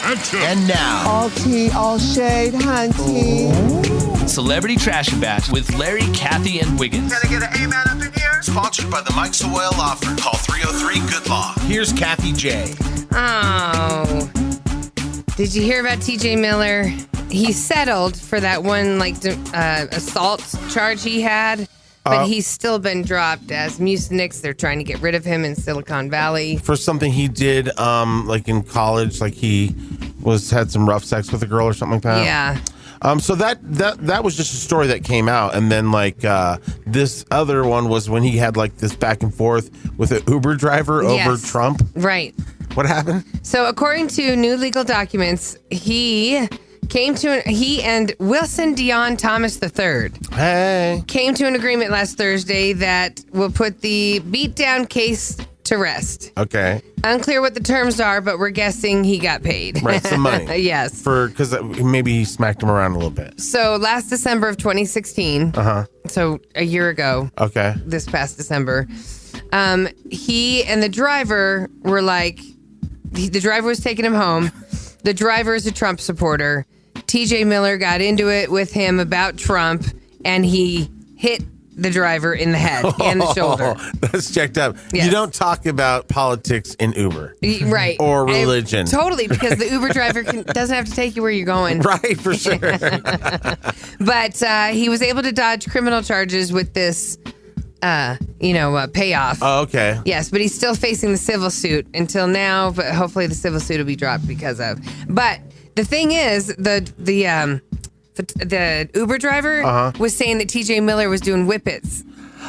Action. And now, All tea, all shade, hunty. Celebrity Trash and Bash with Larry, Kathie, and Wiggins. Can I get an amen up in here? Sponsored by the Mike Sawyer Law Firm. Call 303-GOOD-LAW. Here's Kathie J. Oh. Did you hear about TJ Miller? He settled for that one assault charge he had, but he's still been dropped as Mucinix. They're trying to get rid of him in Silicon Valley. For something he did in college, like he had some rough sex with a girl or something like that. Yeah. So that was just a story that came out, and then this other one was when he had like this back and forth with an Uber driver over Trump. Right. What happened? So according to new legal documents, he and Wilson Dion Thomas III came to an agreement last Thursday that will put the beatdown case to rest. Okay. Unclear what the terms are, but we're guessing he got paid. Right, some money. Yes. Because maybe he smacked him around a little bit. So last December of 2016, so a year ago, this past December, he and the driver were the driver was taking him home. The driver is a Trump supporter. TJ Miller got into it with him about Trump, and he hit the driver in the head and the shoulder. That's checked up. Yes. You don't talk about politics in Uber. Right. Or religion. Totally, because the Uber driver doesn't have to take you where you're going. Right, for sure. But he was able to dodge criminal charges with this, payoff. Oh, okay. Yes, but he's still facing the civil suit until now, but hopefully the civil suit will be dropped because of. But the thing is, the Uber driver was saying that TJ Miller was doing whippets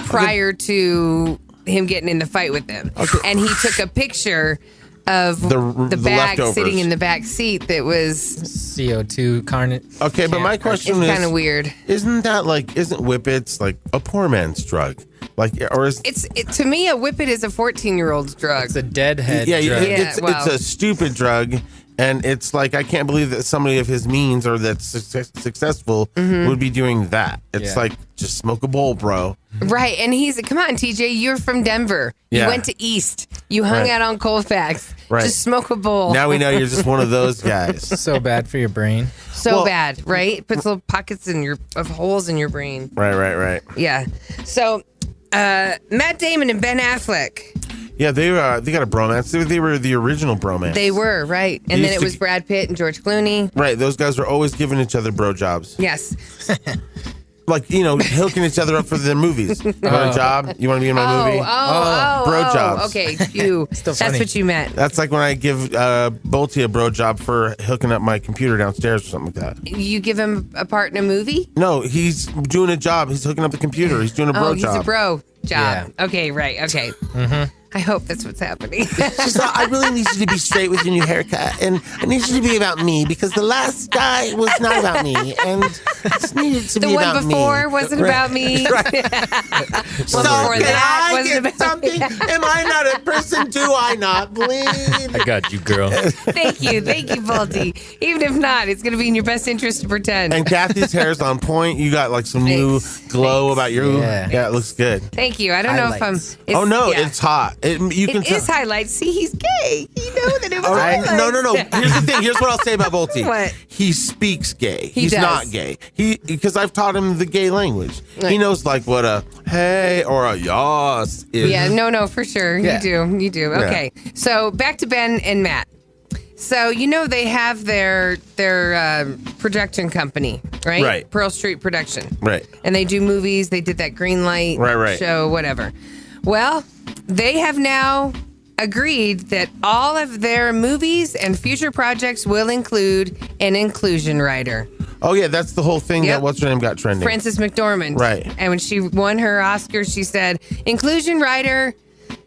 prior to him getting in the fight with them. Okay. And he took a picture of the bag leftovers sitting in the back seat that was CO2 carnage. Okay, but my question is kind of weird. Isn't whippets like a poor man's drug? To me, a whippet is a 14-year-old's drug. It's a deadhead drug. It's a stupid drug. And it's like, I can't believe that somebody of his means or that's successful would be doing that. It's like, just smoke a bowl, bro. Right. And come on, TJ, you're from Denver. You went to East. You hung out on Colfax. Right. Just smoke a bowl. Now we know you're just one of those guys. So bad for your brain. So bad, right? Puts little pockets of holes in your brain. Right. Yeah. So, Matt Damon and Ben Affleck. Yeah, they got a bromance. They were the original bromance. They were, right. And then it was Brad Pitt and George Clooney. Right, those guys were always giving each other bro jobs. Yes. Hooking each other up for their movies. You want a job? You want to be in my movie? Bro jobs. Okay, that's what you meant. That's like when I give Bolty a bro job for hooking up my computer downstairs or something like that. You give him a part in a movie? No, he's doing a job. He's hooking up the computer. He's doing a bro job. He's a bro job. Yeah. Okay, right. Okay. Mm-hmm. I hope that's what's happening. She's like, I really need you to be straight with your new haircut, and I need you to be about me because the last guy was not about me, and it needed to be about me. The one before wasn't about me. Right. So can I get something? Am I not a person? Do I not bleed? I got you, girl. Thank you, Balti. Even if not, it's going to be in your best interest to pretend. And Kathie's hair's on point. You got like some new glow about your. Yeah, it looks good. Thank you. I don't know if I'm. It's hot. It is highlights. See, he's gay. You know that it was highlights. No. Here's the thing. Here's what I'll say about Bolty. What? He speaks gay. He's not gay. Because I've taught him the gay language. Right. He knows like what a hey or a yas is. Yeah, no, for sure. Yeah. You do. Okay. Yeah. So back to Ben and Matt. So they have their production company, right? Right. Pearl Street Production. Right. And they do movies. They did that Green Light show, whatever. Well, they have now agreed that all of their movies and future projects will include an inclusion writer. Oh, yeah, that's the whole thing that what's her name got trending. Frances McDormand. Right. And when she won her Oscar, she said, inclusion writer.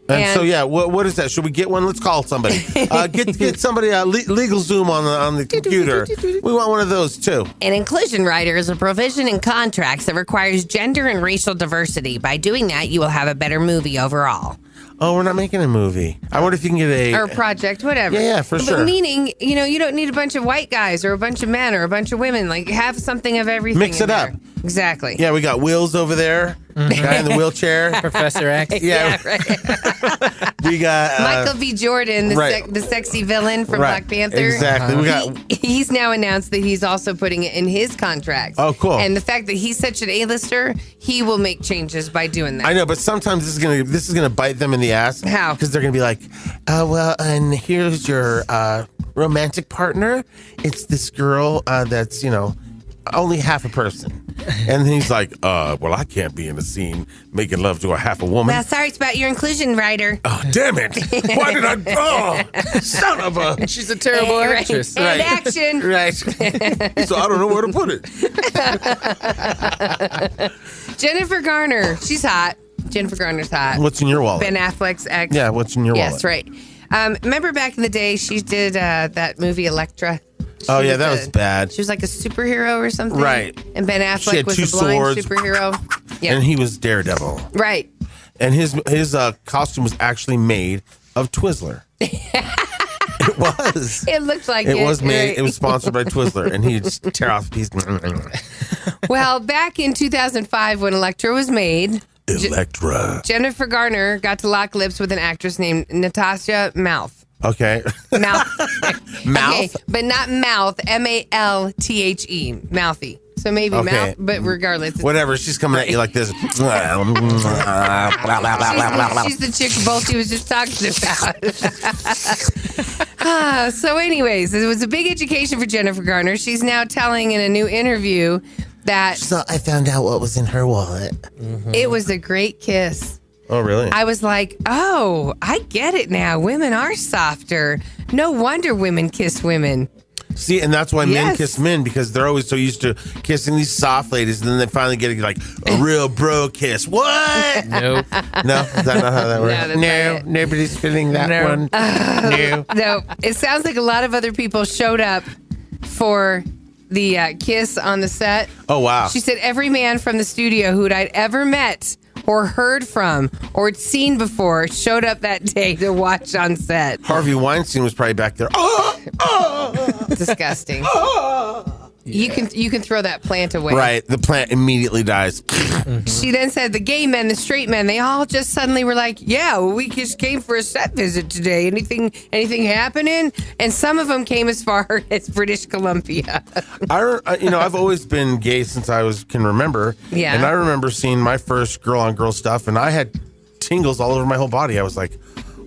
And so, yeah, what is that? Should we get one? Let's call somebody. Get somebody, legal Zoom on the computer. We want one of those, too. An inclusion writer is a provision in contracts that requires gender and racial diversity. By doing that, you will have a better movie overall. Oh, we're not making a movie. I wonder if you can get or a project, whatever. Yeah, for sure. Meaning, you don't need a bunch of white guys or a bunch of men or a bunch of women. Like, have something of everything. Mix it up. Exactly. Yeah, we got Wills over there. Guy in the wheelchair. Professor X. Yeah. right. We got Michael B. Jordan, right. the sexy villain from Right. Black Panther. Exactly. We got. He's now announced that he's also putting it in his contract. Oh, cool. And the fact that he's such an A-lister, he will make changes by doing that. I know, but sometimes this is gonna bite them in the ass. How? Because they're gonna be like, well, and here's your romantic partner. It's this girl that's only half a person. And he's like, well, I can't be in a scene making love to a half a woman. Well, sorry, it's about your inclusion, writer. Oh, damn it. Why did I? Oh, son of a. She's a terrible actress. And action. Right. So I don't know where to put it. Jennifer Garner. She's hot. Jennifer Garner's hot. What's in your wallet? Ben Affleck's ex. Yeah, what's in your wallet? Yes, right. Remember back in the day, she did that movie Elektra? Oh, yeah, that was bad. She was like a superhero or something. Right. And Ben She had Affleck was two a blind swords. superhero. Yeah. And he was Daredevil. Right. And his costume was actually made of Twizzler. It was. It looked like It was made. right. It was sponsored by Twizzler, and he'd just tear off a piece. Well, back in 2005 when Elektra was made, Electra. Jennifer Garner got to lock lips with an actress named Natasha Mouth. Okay. Mouth. Mouth? Okay, but not mouth. Malthe. Mouthy. So maybe Okay. mouth, but regardless. Whatever. She's coming at you like this. She's the chick Bolty was just talking about. So anyways, it was a big education for Jennifer Garner. She's now telling in a new interview that So I found out what was in her wallet. it was a great kiss. Oh, really? I was like, oh, I get it now. Women are softer. No wonder women kiss women. See, and that's why men Yes. kiss men, because they're always so used to kissing these soft ladies, and then they finally get like a real bro kiss. What? Nope. No, is that not how that works? that's not it. Nobody's feeling that No. one. No. No, it sounds like a lot of other people showed up for the kiss on the set. Oh, wow. She said every man from the studio who I'd ever met or heard from or had seen before showed up that day to watch on set. Harvey Weinstein was probably back there. Disgusting. You can throw that plant away. Right. The plant immediately dies. She then said the gay men, the straight men, they all just suddenly were like, yeah, well, we just came for a set visit today. Anything happening? And some of them came as far as British Columbia. I've always been gay since I can remember. Yeah. And I remember seeing my first girl on girl stuff, and I had tingles all over my whole body. I was like,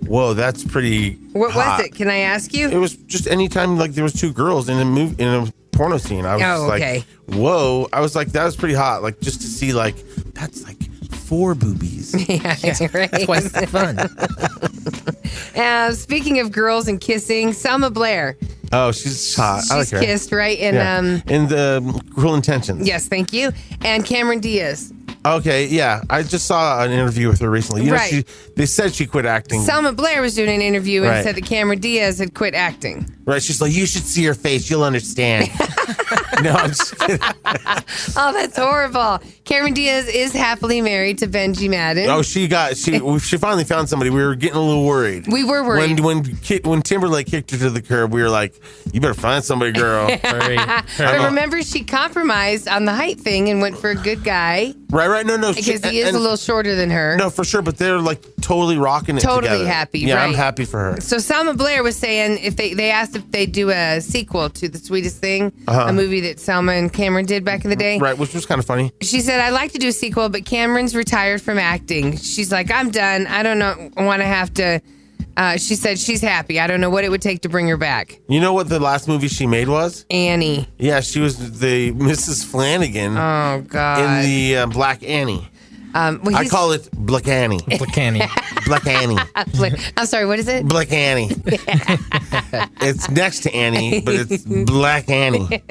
whoa, that's pretty What hot. was it? Can I ask you? It was just anytime like there was two girls in a porno scene. I was Oh, okay. like, whoa. I was like, that was pretty hot. Like just to see like that's like 4 boobies. Yeah, right. That's why it's fun. Speaking of girls and kissing, Selma Blair. Oh, she's hot. I like She's her. kissed, right? In in the Cruel Intentions. yes, thank you. And Cameron Diaz. Okay, yeah. I just saw an interview with her recently. You know, Right. they said she quit acting. Selma Blair was doing an interview and Right. said that Cameron Diaz had quit acting. Right, she's like, you should see her face. You'll understand. No, I'm just kidding. Oh, that's horrible. Cameron Diaz is happily married to Benji Madden. Oh, she finally found somebody. We were getting a little worried. We were worried. When Timberlake kicked her to the curb, we were like, you better find somebody, girl. Hurry. But remember, she compromised on the height thing and went for a good guy Right. No. because he is a little shorter than her. No, for sure, but they're like totally rocking it Totally together. happy, Yeah, I'm right. happy for her. So Selma Blair was saying if they asked if they'd do a sequel to The Sweetest Thing, a movie that Selma and Cameron did back in the day. Right, which was kind of funny. She said, I'd like to do a sequel, but Cameron's retired from acting. She's like, I'm done. I don't want to have to. She said she's happy. I don't know what it would take to bring her back. You know what the last movie she made was? Annie. Yeah, she was the Mrs. Flanagan Oh, God. in the Black Annie. Well, I he's- call it Black Annie. Blackani. Black Annie. I'm sorry, what is it? Black Annie. It's next to Annie, but it's Black Annie.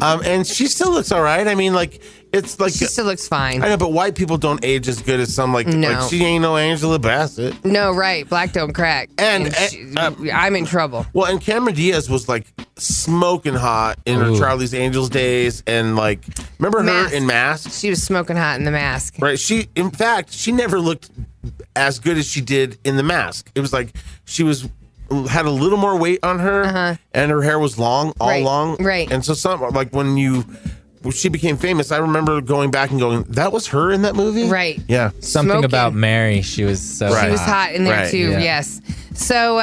And she still looks all right. I mean, like, it's like. She still looks fine. I know, but white people don't age as good as some, like No. she ain't no Angela Bassett. No, right. Black don't crack. And, I'm in trouble. Well, and Cameron Diaz was like smoking hot in her Ooh. Charlie's Angels days, and like, remember Mask. her in Mask? She was smoking hot in The Mask. Right. In fact, she never looked as good as she did in The Mask. It was like she had a little more weight on her, and her hair was long, all Right, long, right. And so some like when you she became famous, I remember going back and going, that was her in that movie? Right. Yeah. Something Smoking. about Mary. She was so She was hot in there, Right. too. Yeah. Yes. So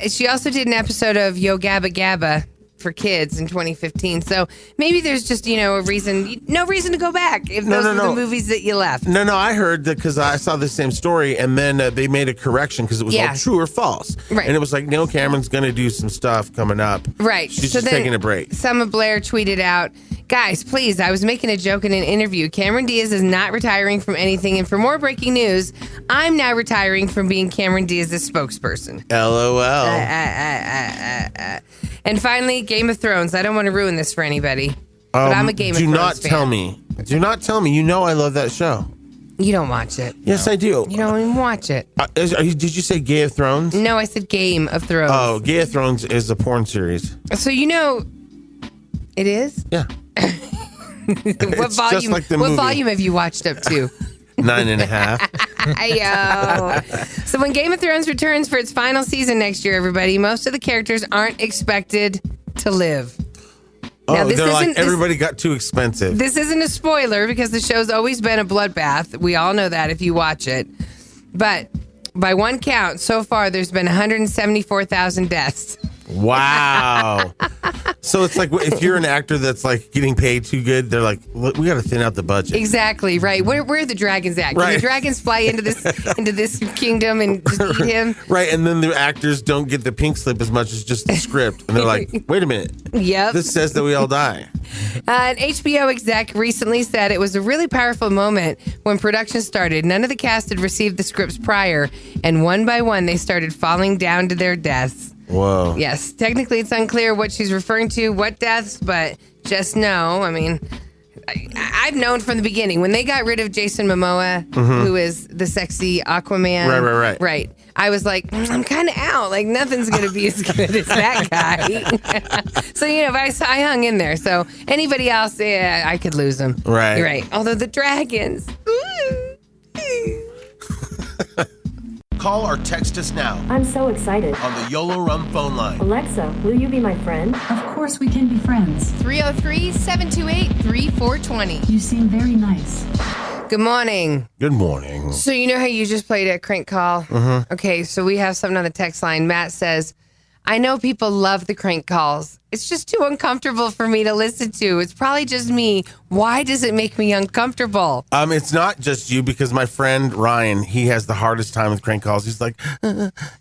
she also did an episode of Yo Gabba Gabba for kids in 2015. So maybe there's just, no reason to go back if those are the movies that you left. No, I heard that because I saw the same story, and then they made a correction because it was all true or false. Right. And it was like, Neil Cameron's going to do some stuff coming up. Right. She's so just then taking a break. Summer Blair tweeted out, guys, please, I was making a joke in an interview. Cameron Diaz is not retiring from anything. And for more breaking news, I'm now retiring from being Cameron Diaz's spokesperson. LOL. And finally, Game of Thrones. I don't want to ruin this for anybody, but I'm a Game of Thrones fan. Do not tell me. Do not tell me. You know I love that show. You don't watch it. Yes, I do. You don't even watch it. Did you say Gay of Thrones? No, I said Game of Thrones. Oh, Gay of Thrones is a porn series. So it is? Yeah. What It's volume? just like the what movie. volume have you watched up to? 9.5. Ayo. So when Game of Thrones returns for its final season next year, everybody, most of the characters aren't expected to live. Now, They're like, everybody got too expensive. This isn't a spoiler because the show's always been a bloodbath. We all know that if you watch it. But by one count, so far, there's been 174,000 deaths. Wow. So it's like if you're an actor that's like getting paid too good, they're like, "Look, we got to thin out the budget." Exactly right. Where are the dragons at? Can Right. the dragons fly into this kingdom and just eat him? Right, and then the actors don't get the pink slip as much as just the script, and they're like, "Wait a minute, Yep. this says that we all die." An HBO exec recently said it was a really powerful moment when production started. None of the cast had received the scripts prior, and one by one they started falling down to their deaths. Whoa. Yes, technically it's unclear what she's referring to, what deaths, but just know, I mean, I've known from the beginning when they got rid of Jason Momoa, who is the sexy Aquaman. Right. I was like, I'm kind of out. Like, nothing's going to be as good as that guy. So, but I hung in there. So, anybody else, yeah, I could lose them. Right. You're right. Although the dragons. Call or text us now I'm so excited. on the YOLO Rum phone line. Alexa, will you be my friend? Of course we can be friends. 303-728-3420. You seem very nice. Good morning. Good morning. So you know how you just played a crank call? Okay, so we have something on the text line. Matt says, I know people love the crank calls. It's just too uncomfortable for me to listen to. It's probably just me. Why does it make me uncomfortable? It's not just you, because my friend Ryan, he has the hardest time with crank calls. He's like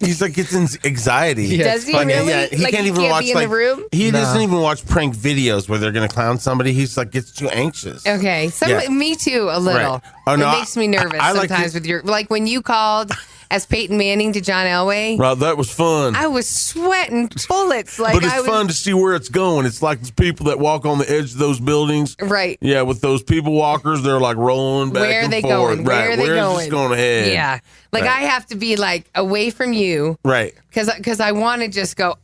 gets anxiety. Yeah, Does he really? Yeah, he Like, can't he even can't watch be in the room? He doesn't even watch prank videos where they're going to clown somebody. He's like gets too anxious. Okay, me too, a little. Right. Oh, no, it makes me nervous I like sometimes to- with your, like when you called as Peyton Manning to John Elway. Right, that was fun. I was sweating bullets. Like but it's I was, fun to see where it's going. It's like the people that walk on the edge of those buildings. Right. Yeah, with those people walkers, they're like rolling back Where are and they forth. going? Where Right. are they Where's going? this going ahead? Yeah. Like Right. I have to be like away from you. Right. Because I want to just go,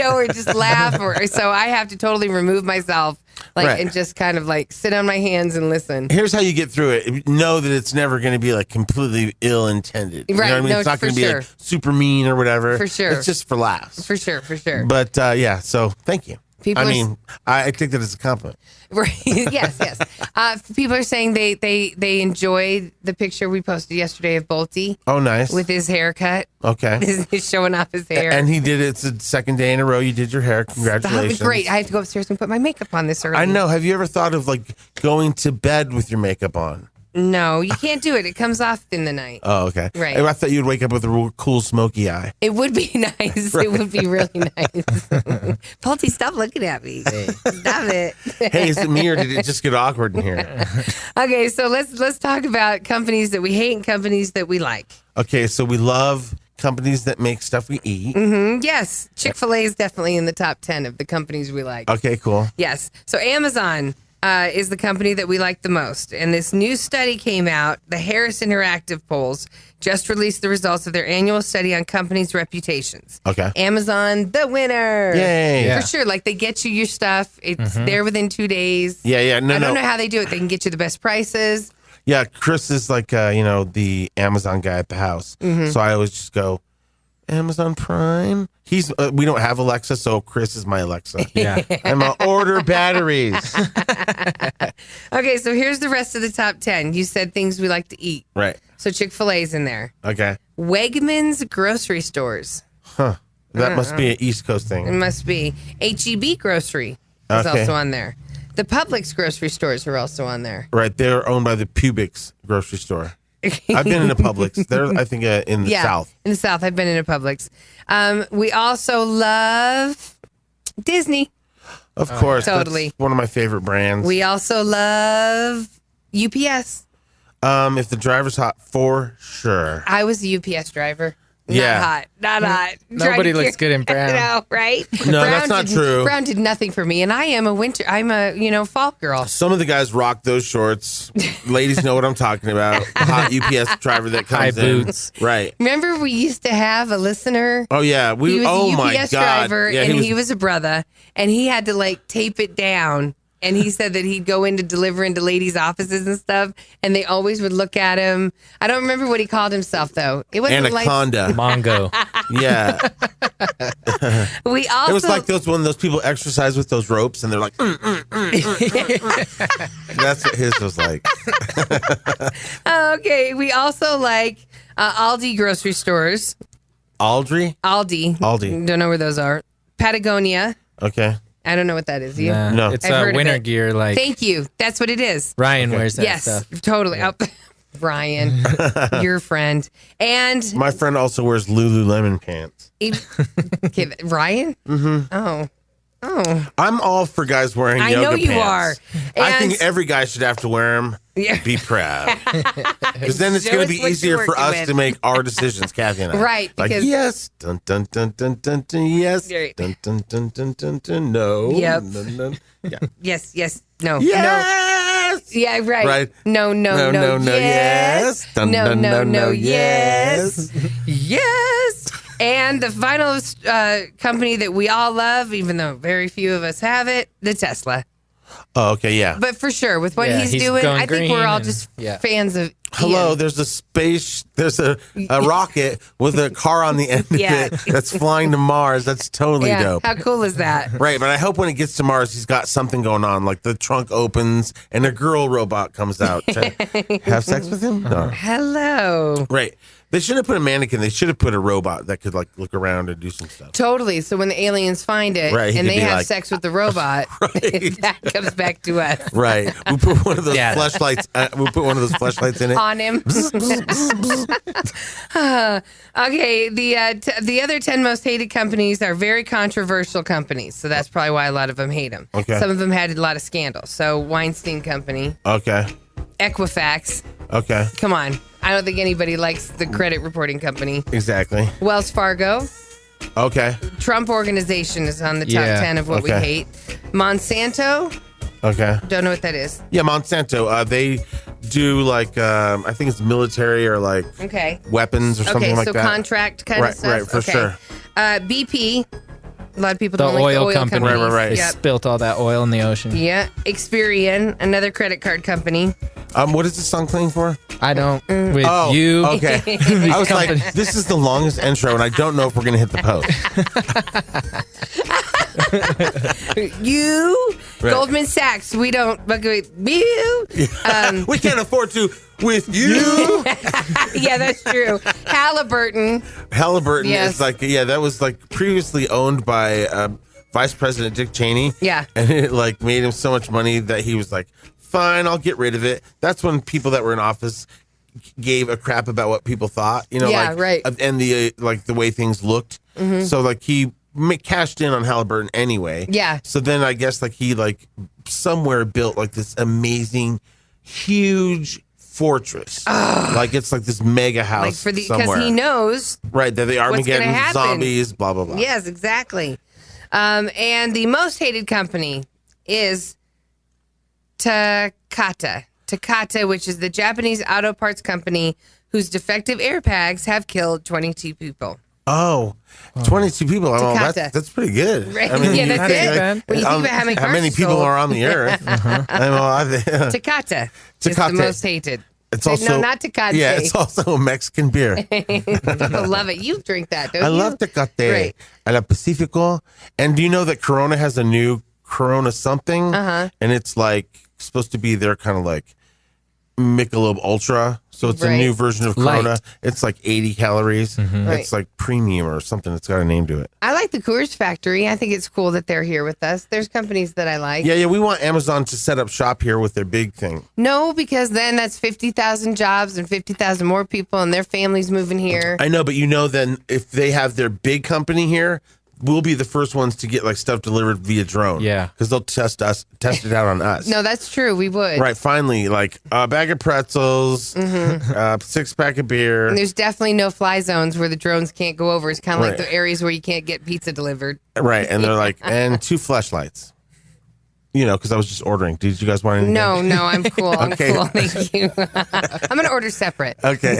or just laugh. Or so I have to totally remove myself Right. and just kind of like sit on my hands and listen. Here's how you get through it. Know that it's never going to be like completely ill-intended. You Right. know what I mean? No, It's not going for to be sure. like super mean or whatever. For sure. It's just for laughs. For sure. But yeah, so thank you. People I are- mean, I take that as a compliment. Right. Yes. People are saying they enjoyed the picture we posted yesterday of Bolte Oh, nice. with his haircut. Okay. He's showing off his hair. And he did it. It's the second day in a row you did your hair. That Congratulations. was great. I have to go upstairs and put my makeup on this early. I know. Have you ever thought of like going to bed with your makeup on? No, you can't do it. It comes off in the night. Oh, okay. Right. I thought you'd wake up with a real cool smoky eye. It would be nice. It would be really nice. Bolte, stop looking at me. Stop it. Hey, is it me or did it just get awkward in here? Okay, so let's talk about companies that we hate and companies that we like. Okay, so we love companies that make stuff we eat. Yes, Chick-fil-A is definitely in the top 10 of the companies we like. Okay, cool. Yes. So Amazon is the company that we like the most. And this new study came out. The Harris Interactive Polls just released the results of their annual study on companies' reputations. Okay. Amazon, the winner. Yay. Yeah. For sure. Like they get you your stuff. It's there within 2 days. Yeah. I don't know how they do it. They can get you the best prices. Yeah, Chris is like, the Amazon guy at the house. So I always just go, Amazon Prime. He's we don't have Alexa, so Chris is my Alexa. Yeah. I'm gonna order batteries. Okay, so here's the rest of the top 10. You said things we like to eat. Right. So Chick-fil-A's in there. Okay. Wegmans grocery stores. Huh. That must be an East Coast It thing. must be. H-E-B grocery is Okay. also on there. The Publix grocery stores are also on there. Right. They're owned by the Publix grocery store. I've been in a Publix. They're, I think, in the South. In the South. I've been in a Publix. We also love Disney. Of course. Totally. That's one of my favorite brands. We also love UPS. If the driver's hot, for sure. I was a UPS driver. Yeah. Not hot. Nobody looks good in brown. No, right? No, that's not true. Brown did nothing for me, and I'm a fall girl. Some of the guys rock those shorts. Ladies know what I'm talking about. Hot UPS driver that comes High in. boots. Right. Remember, we used to have a listener. Oh, yeah. He was oh, a my UPS God. driver, Yeah, and he was a brother, and he had to tape it down. And he said that he'd go in to deliver into ladies' offices and stuff, and they always would look at him. I don't remember what he called himself, though. It wasn't Anaconda. Mongo. Yeah. We also It was like when those people exercise with those ropes, and they're like, That's what his was like. Okay. We also like Aldi grocery stores. Aldi? Aldi. Don't know where those are. Patagonia. Okay. I don't know what that is. You? Nah, No. It's I've heard of winter it. gear. Like Thank you. That's what it is. Ryan wears that Yes, stuff. totally. Oh, Brian, your friend. And My friend also wears Lululemon pants. okay, Ryan? Mm-hmm. Oh. I'm all for guys wearing I yoga know you pants. are. I And- think every guy should have to wear them. Yeah. Be proud. Because then it's Show going us to be what easier you're for working us with. to make our decisions, Kathy and I. Right, Like, because- yes. Dun, dun, dun, dun, dun, dun, yes. Right. Dun, dun, dun, dun, dun, dun, no. Yep. Dun, dun, yeah. Yes. No. Yes. No. Yeah, right. Right. No, yes. Dun, No, dun, no, dun, no, yes. Yes. And the final company that we all love, even though very few of us have it, the Tesla. Oh, okay, yeah. But for sure, with what Yeah, he's he's doing, going I think we're green all and- just yeah. fans of Hello, Ian. there's a rocket with a car on the end of Yeah. it that's flying to Mars. That's totally Yeah, dope. how cool is that? Right, but I hope when it gets to Mars, he's got something going on, like the trunk opens and a girl robot comes out to have sex with him. No. Hello. Right. They should have put a mannequin. They should have put a robot that could look around and do some stuff. Totally. So when the aliens find it Right, he and could they be have like- sex with the robot, that comes back to us. Right. We put one of those Yeah. flashlights. We put one of those flashlights in it. On him. Okay, the other 10 most hated companies are very controversial companies, so that's probably why a lot of them hate them. Okay. Some of them had a lot of scandals. So Weinstein Company, Okay. Equifax. Okay. Come on, I don't think anybody likes the credit reporting company. Exactly. Wells Fargo, Okay. Trump Organization is on the top Yeah, 10 of what we okay. hate. Monsanto, Okay. don't know what that is. Yeah, Monsanto. They do I think it's military or Okay. weapons or something Okay, like so that. contract kind Right, of stuff. right, for okay. sure. BP. A lot of people The don't like the oil oil company. companies. Right. They Yep. spilt all that oil in the ocean. Yeah. Experian, another credit card company. What is this song playing for? I don't. With Oh, you. okay. I was like, this is the longest intro, and I don't know if we're going to hit the post. You, Right. Goldman Sachs. We don't. But you. We can't afford to with you. Yeah, that's true. Halliburton. Halliburton Yes. is that was previously owned by Vice President Dick Cheney. Yeah. And it made him so much money that he was like, fine, I'll get rid of it. That's when people that were in office gave a crap about what people thought, Yeah, right. and the the way things looked. So he cashed in on Halliburton anyway. Yeah. So then I guess he somewhere built this amazing, huge fortress. It's this mega house Because somewhere. he knows. Right, that the gonna Armageddon happen. zombies, blah blah blah. Yes, exactly. And the most hated company is Takata. Takata, which is the Japanese auto parts company whose defective airbags have killed 22 people. Oh, 22 people. Oh, Takata. that's pretty good. Right. I mean, Yeah, that's not it. too bad. When you think about how many cars people sold. are on the earth. Takata is the Takata. most hated. It's also no, not Tecate. Yeah, it's also a Mexican beer. People love it. You drink that, don't you? I love Tecate. Right. I love Pacifico. And do you know that Corona has a new Corona something? And it's like supposed to be their kind of like Michelob Ultra. So it's a new version of Corona. Light. It's like 80 calories. It's like premium or something. It's got a name to it. I like the Coors Factory. I think it's cool that they're here with us. There's companies that I like. Yeah, we want Amazon to set up shop here with their big thing. No, because then that's 50,000 jobs and 50,000 more people and their families moving here. I know, but you know, then if they have their big company here, we'll be the first ones to get like stuff delivered via drone. Yeah. Because they'll test it out on us. No, that's true. We would. Right. Finally, like a bag of pretzels, 6-pack of beer. And there's definitely no fly zones where the drones can't go over. It's kind of like Right. the areas where you can't get pizza delivered. Right. And they're like, and 2 fleshlights. You know, because I was just ordering. Did you guys want anything? No, I'm cool. I'm Okay. cool. Thank you. I'm going to order separate. Okay.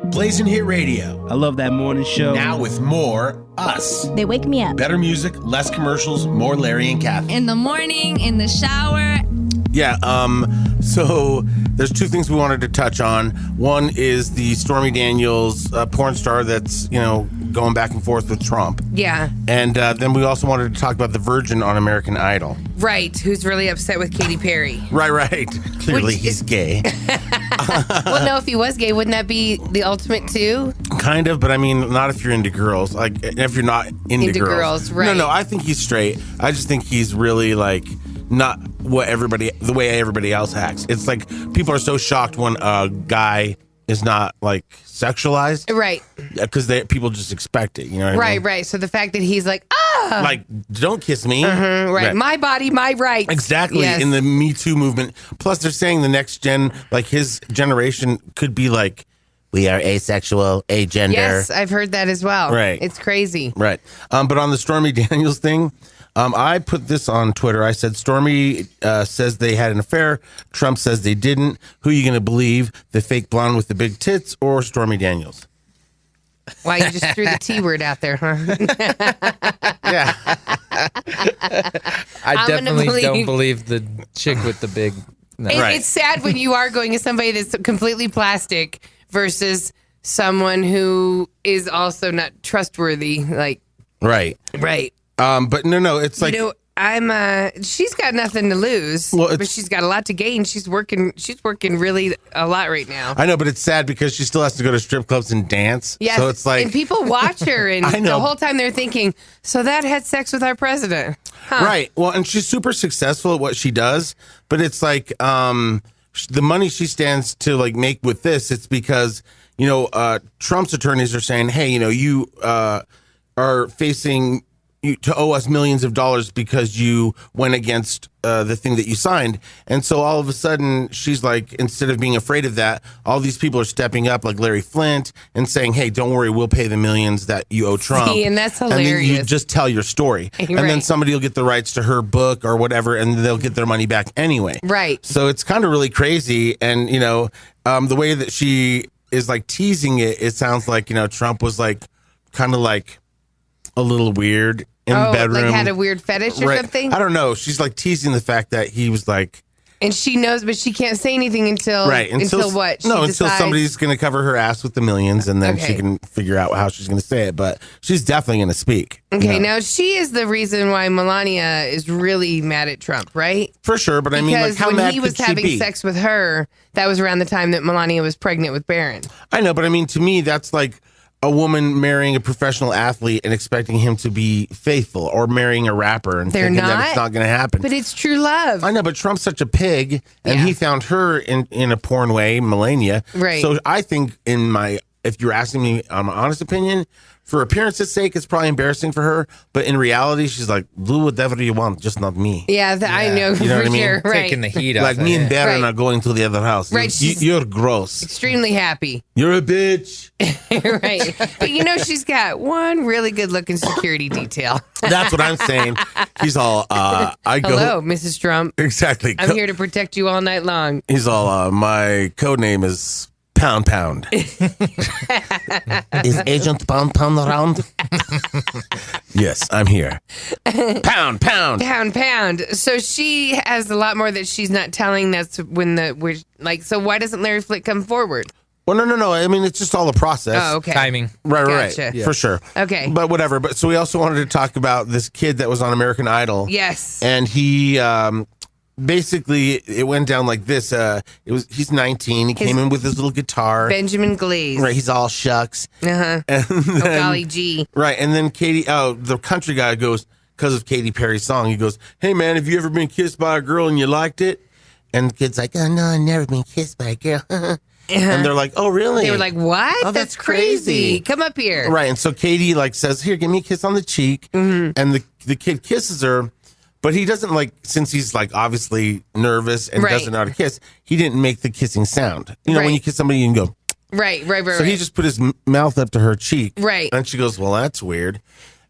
Blazing Hit Radio. I love that morning show. Now with more us. They wake me up. Better music, less commercials, more Larry and Kathie. In the morning, in the shower. Yeah. So there's 2 things we wanted to touch on. One is the Stormy Daniels porn star that's, going back and forth with Trump. Yeah. And then we also wanted to talk about the Virgin on American Idol. Right. Who's really upset with Katy Perry. Right. Clearly he's gay. Well, no, if he was gay, wouldn't that be the ultimate too? Kind of, but I mean, not if you're into girls. Like, if you're not into girls. Right. No, I think he's straight. I just think he's really, like, not the way everybody else acts. It's like people are so shocked when a guy is not, like, sexualized. Right. Because people just expect it, you know what I mean? Right. So the fact that he's like, like, don't kiss me. right. My body, my rights. Exactly. Yes. In the Me Too movement. Plus, they're saying the next gen, like his generation, could be like, we are asexual, agender. Yes, I've heard that as well. Right. It's crazy. Right. But on the Stormy Daniels thing, I put this on Twitter. I said, Stormy says they had an affair. Trump says they didn't. Who are you going to believe? The fake blonde with the big tits or Stormy Daniels? Wow, you just threw the T word out there, huh? Yeah. I definitely don't believe the chick with the big. No. It's sad when you are going to somebody that's completely plastic versus someone who is also not trustworthy. Like, Right. But no, it's like, she's got nothing to lose, but she's got a lot to gain. She's working really a lot right now. I know, but it's sad because she still has to go to strip clubs and dance. Yes, So it's like, and people watch her, and I know. the whole time they're thinking, so that had sex with our president. Huh. Right. Well, and she's super successful at what she does, but it's like the money she stands to like make with this, it's because, Trump's attorneys are saying, hey, you are facing to owe us millions of dollars because you went against the thing that you signed. And so all of a sudden, she's like, instead of being afraid of that, all these people are stepping up like Larry Flint and saying, hey, don't worry, we'll pay the millions that you owe Trump. See, and that's hilarious. And then you just tell your story. And then somebody will get the rights to her book or whatever, and they'll get their money back anyway. Right. So it's kind of really crazy. And, the way that she is like teasing it, it sounds like, Trump was like kind of like a little weird in the bedroom. Like had a weird fetish or something? I don't know. She's like teasing the fact that he was like... And she knows, but she can't say anything until what? Until somebody's going to cover her ass with the millions, and then she can figure out how she's going to say it. But she's definitely going to speak. Okay, now she is the reason why Melania is really mad at Trump, right? For sure, but I mean, like, how mad could she be? Because when he was having sex with her, that was around the time that Melania was pregnant with Barron. I know, but I mean, to me, that's like a woman marrying a professional athlete and expecting him to be faithful, or marrying a rapper and thinking that it's not going to happen. But it's true love. I know, but Trump's such a pig, and he found her in a porn way, Melania. Right. So I think if you're asking me my honest opinion, for appearance's sake, it's probably embarrassing for her. But in reality, she's like, do whatever you want, just not me. Yeah, I know, you know for what I mean? sure. Right. Taking the heat off. Like me and Barron are going to the other house. Right. You're gross. Extremely happy. You're a bitch. Right. But she's got one really good looking security detail. That's what I'm saying. He's all, Hello, Mrs. Trump. Exactly. I'm here to protect you all night long. He's all, my code name is Pound. Is Agent Pound around? Yes, I'm here. Pound, pound. Pound, pound. So she has a lot more that she's not telling. That's when so why doesn't Larry Flick come forward? Well, no. I mean, it's just all a process. Oh, okay. Timing. Right, Gotcha. right. For sure. Okay. But whatever. But so we also wanted to talk about this kid that was on American Idol. Yes. And he basically it went down like this. He's 19. He came in with his little guitar. Benjamin Glaze. Right. He's all shucks. Uh-huh. And then, golly gee. Right. And then the country guy goes, because of Katy Perry's song, he goes, "Hey man, have you ever been kissed by a girl and you liked it?" And the kid's like, "Oh no, I've never been kissed by a girl." And they're like, "Oh, really?" They were like, "What? Oh, that's crazy. Come up here." Right. And so Katie says, "Here, give me a kiss on the cheek." Mm-hmm. And the kid kisses her, but he doesn't since he's obviously nervous and doesn't know how to kiss, he didn't make the kissing sound. You know, when you kiss somebody, you can go. Right. So he just put his mouth up to her cheek. Right. And she goes, "Well, that's weird."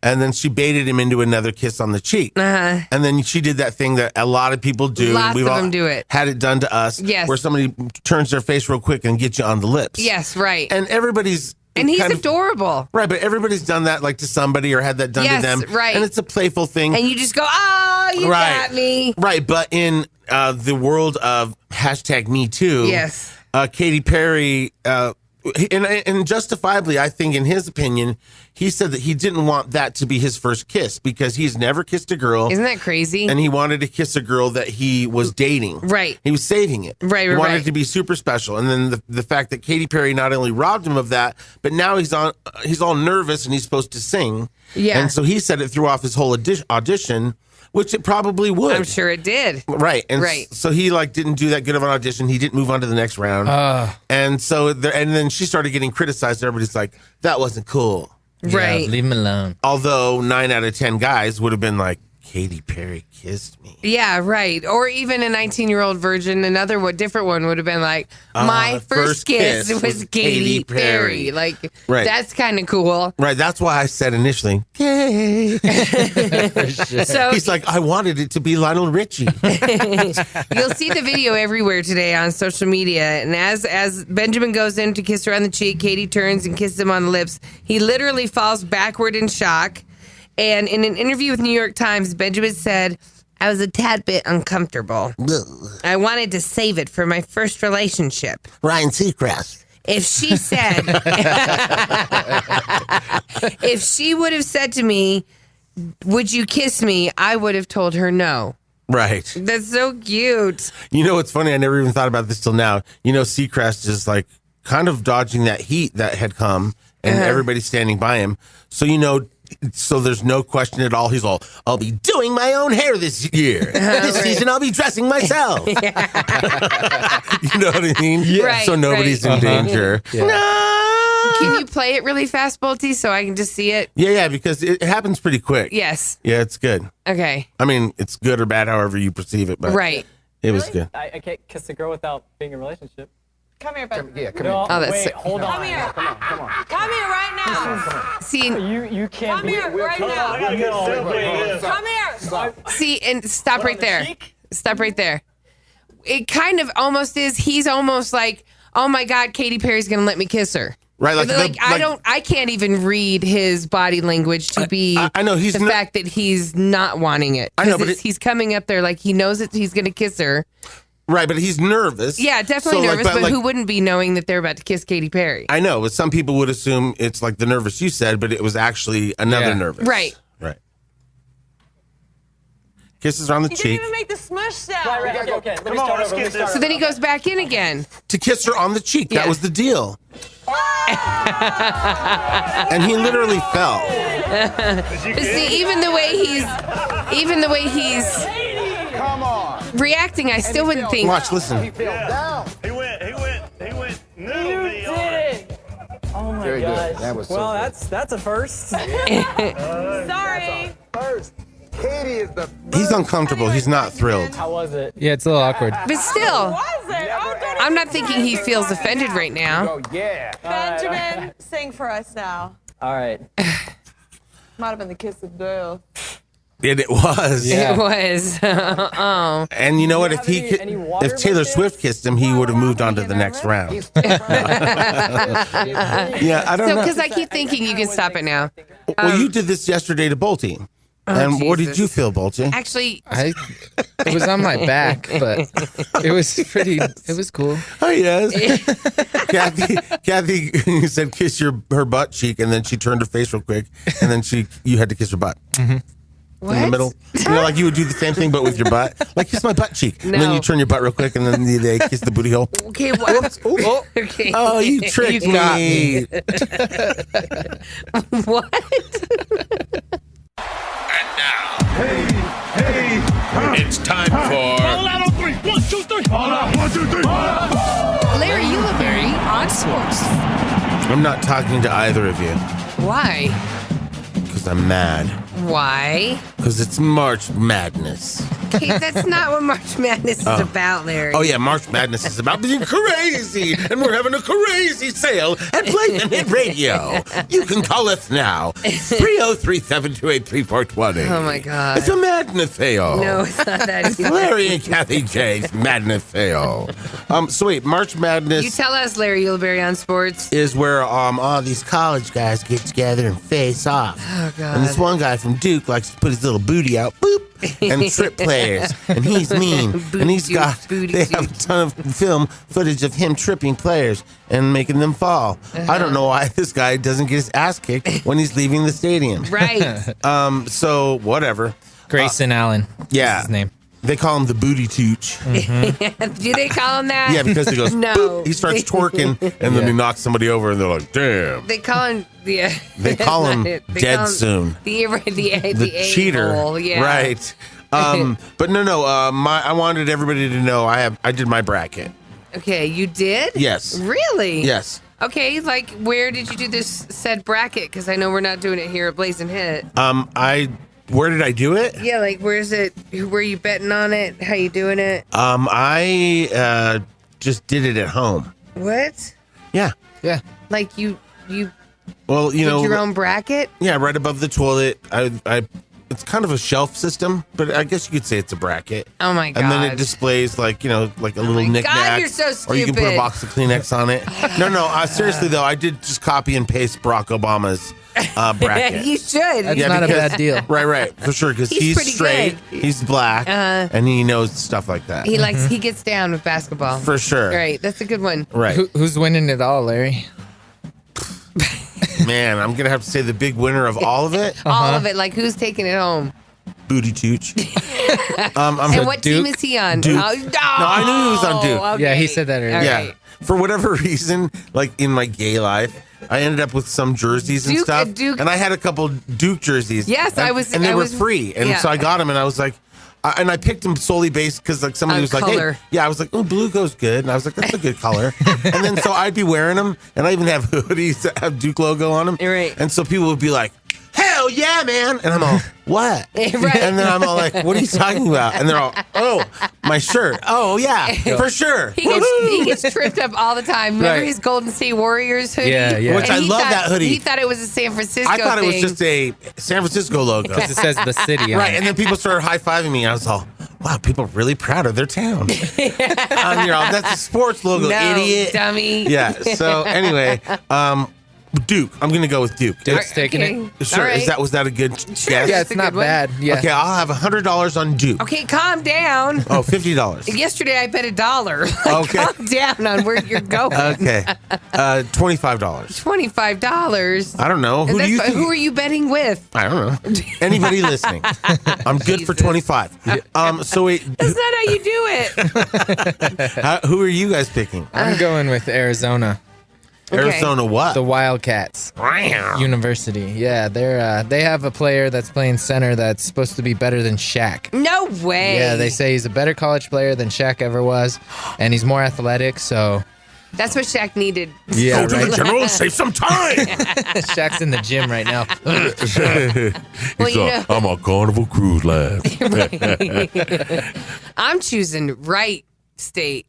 And then she baited him into another kiss on the cheek. Uh-huh. And then she did that thing that a lot of people do. Lots We've of all them do it. Had it done to us. Yes. Where somebody turns their face real quick and gets you on the lips. Yes, right. And everybody's... And he's adorable. Right, but everybody's done that to somebody or had that done to them. Right. And it's a playful thing. And you just go, "Oh, you got me." Right, but in the world of #MeToo, yes, Katy Perry... and justifiably, I think, in his opinion, he said that he didn't want that to be his first kiss because he's never kissed a girl. Isn't that crazy? And he wanted to kiss a girl that he was dating. Right. He was saving it. Right, He wanted right. it to be super special. And then the fact that Katy Perry not only robbed him of that, but now he's all nervous and he's supposed to sing. Yeah. And so he said it threw off his whole audition, which it probably would. I'm sure it did. Right. And right. so he didn't do that good of an audition. He didn't move on to the next round. And so and then she started getting criticized. Everybody's like, "That wasn't cool." Right. Yeah, leave him alone. Although 9 out of 10 guys would have been like, "Katy Perry kissed me." Yeah, right. Or even a 19-year-old virgin, different one would have been like, "My first kiss was Katy Perry." Right. That's kind of cool. Right. That's why I said initially, "Gay." So he's like, "I wanted it to be Lionel Richie." You'll see the video everywhere today on social media. And as Benjamin goes in to kiss her on the cheek, Katie turns and kisses him on the lips. He literally falls backward in shock. And in an interview with New York Times, Benjamin said, "I was a tad bit uncomfortable. I wanted to save it for my first relationship." Ryan Seacrest. If she said, if she would have said to me, "Would you kiss me?" I would have told her no. Right. That's so cute. You know what's funny? I never even thought about this till now. Seacrest is kind of dodging that heat that had come, and everybody's standing by him. So there's no question at all. He's all, "I'll be doing my own hair this year. This season I'll be dressing myself." You know what I mean? Yeah. Right, so nobody's in danger. Yeah. No! Can you play it really fast, Bolty, so I can just see it? Yeah, because it happens pretty quick. Yes. Yeah, it's good. Okay. I mean, it's good or bad, however you perceive it, but it was good. I can't kiss a girl without being in a relationship. Come here, Ben. Come here. Oh, that's wait, sick. hold on. Come here. Come on. Come here right now. See, you can't. Come here right now. Come here. See, and stop right there. Stop right there. It kind of almost is. He's almost like, "Oh my God, Katy Perry's gonna let me kiss her." Right, I can't even read his body language to be. I know he's the fact that he's not wanting it. I know, but he's coming up there like he knows that he's gonna kiss her. Right, but he's nervous. Yeah, definitely nervous, but who wouldn't be knowing that they're about to kiss Katy Perry? I know, but some people would assume it's like the nervous you said, but it was actually another nervous. Right. Right. Kisses her on the cheek. You didn't even make the smush sound. Right. Okay. Let me start over. So then he goes back in again. To kiss her on the cheek. Yeah. That was the deal. And he literally fell. But see, even the way he's Come on. reacting, I still wouldn't think. Watch, listen. He fell down. He went. No, You did it. Oh my Very gosh. good. That was so well, good. that's a first. Sorry. First, Katie is the. He's uncomfortable. He's not thrilled. How was it? Yeah, it's a little awkward. But still, Was it? Oh, good. I'm not thinking he feels offended right now. Oh yeah. Benjamin, sing for us now. All right. Might have been the kiss of death. And it was. Yeah. It was. Oh. And you know what? Do you have any water If Taylor with it? Swift kissed him, he would have moved on to the next round. Yeah, I don't So, know. because I keep thinking you can stop it now. Well, you did this yesterday to Bolte. And what did you feel, Bolte? Actually, it was on my back, but it was cool. Oh, yes. Kathy said kiss her butt cheek, and then she turned her face real quick, and then you had to kiss her butt. What? In the middle. You know, like you would do the same thing, but with your butt. Like, kiss my butt cheek. No. And then you turn your butt real quick, and then they kiss the booty hole. Okay, what? Okay. Oh, you tricked me. What? And now, it's time for. All out on 3. 1, 2, 3. All out. 1, 2, 3. Larry Ulibarri on sports. I'm not talking to either of you Why? because I'm mad. Why? Because it's March Madness. Okay, that's not what March Madness is about, Larry. Oh, yeah, March Madness is about being crazy, and we're having a crazy sale at Blazing Hit Radio. You can call us now, 303-728-3420. Oh, my God. It's a madness sale. No, it's not that It's either. Larry and Kathie J's madness sale. So wait, March Madness You tell us, Larry Ulibarri on sports. is where all these college guys get together and face off. Oh, God. And this one guy from Duke likes to put his little booty out, boop, and trip players. And he's mean. And he's got, they have a ton of footage of him tripping players and making them fall. I don't know why this guy doesn't get his ass kicked when he's leaving the stadium. Right. So, whatever. Grayson Allen. Yeah. Is his name. They call him the booty tooch. Do they call him that? Yeah, because he goes, no. boop, he starts twerking, and then he knocks somebody over, and they're like, damn. They call him the. They call him dead soon. The cheater. A-hole, yeah. Right. But no. I wanted everybody to know I did my bracket. Okay, you did? Yes. Really? Yes. Okay, like where did you do this said bracket? Because I know we're not doing it here at Blazing Hit. Where did I do it? Yeah, like where's it? Were you betting on it? How you doing it? I just did it at home. What? Yeah. Yeah. Like you Well, you did know, your own bracket? Yeah, right above the toilet. It's kind of a shelf system, but I guess you could say it's a bracket. Oh my god! And then it displays like a little knick-knack. God, you're so stupid. Or you can put a box of Kleenex on it. No. Seriously though, I did just copy and paste Barack Obama's bracket. You should. That's not a bad deal. Right, for sure, because he's pretty straight, good. he's black, and he knows stuff like that. He gets down with basketball. For sure. Right, that's a good one. Right. Who's winning it all, Larry? Man, I'm gonna have to say the big winner of all of it. All of it. Like who's taking it home? Booty Tooch. And what team is he on? Duke. Oh, No, I knew he was on Duke. Okay. Yeah, he said that earlier. All Yeah. right. For whatever reason, like in my gay life, I ended up with some jerseys and stuff. And I had a couple Duke jerseys. Yes, and, I was. And they I were was, free. And yeah. so I got them, and I was like, and I picked them solely based because like somebody On was like, color. hey, yeah, I was like, oh, blue goes good. And I was like, that's a good color. And then so I'd be wearing them, and I even have hoodies that have Duke logo on them. Right. And so people would be like, hell yeah, man. And I'm all, what? Right. And then I'm all like, what are you talking about? And they're all, oh, my shirt. Oh, yeah, for sure. He gets tripped up all the time. Remember Right. his Golden State Warriors hoodie? Yeah. Which I love that hoodie. He thought it was a San Francisco I thought it was thing. just a San Francisco logo. Because it says the city on Right, it. and then people started high-fiving me. I was all, wow, people are really proud of their town. You're all, that's a sports logo, No, idiot. dummy. Yeah, so anyway, Duke. I'm going to go with Duke. Duke's taking it. Sure, All right. was that a good guess? Yeah, That's it's a not good one. bad. Yeah. Okay, I'll have $100 on Duke. Okay, calm down. Oh, $50. Yesterday I bet $1. Like, Okay. calm down on where you're going. Okay, $25. $25. I don't know. And Who do that's you fine. think? Who are you betting with? I don't know. Anybody listening? I'm good for Jesus. 25. So wait, That's not how you do it. who are you guys picking? I'm going with Arizona. Okay. Arizona what? The Wildcats. University. Yeah, they have a player that's playing center that's supposed to be better than Shaq. No way. Yeah, they say he's a better college player than Shaq ever was, and he's more athletic, so... That's what Shaq needed. Yeah, Go to the general, save some time. Shaq's in the gym right now. Well, you know, I'm on Carnival Cruise Line. I'm choosing Wright State.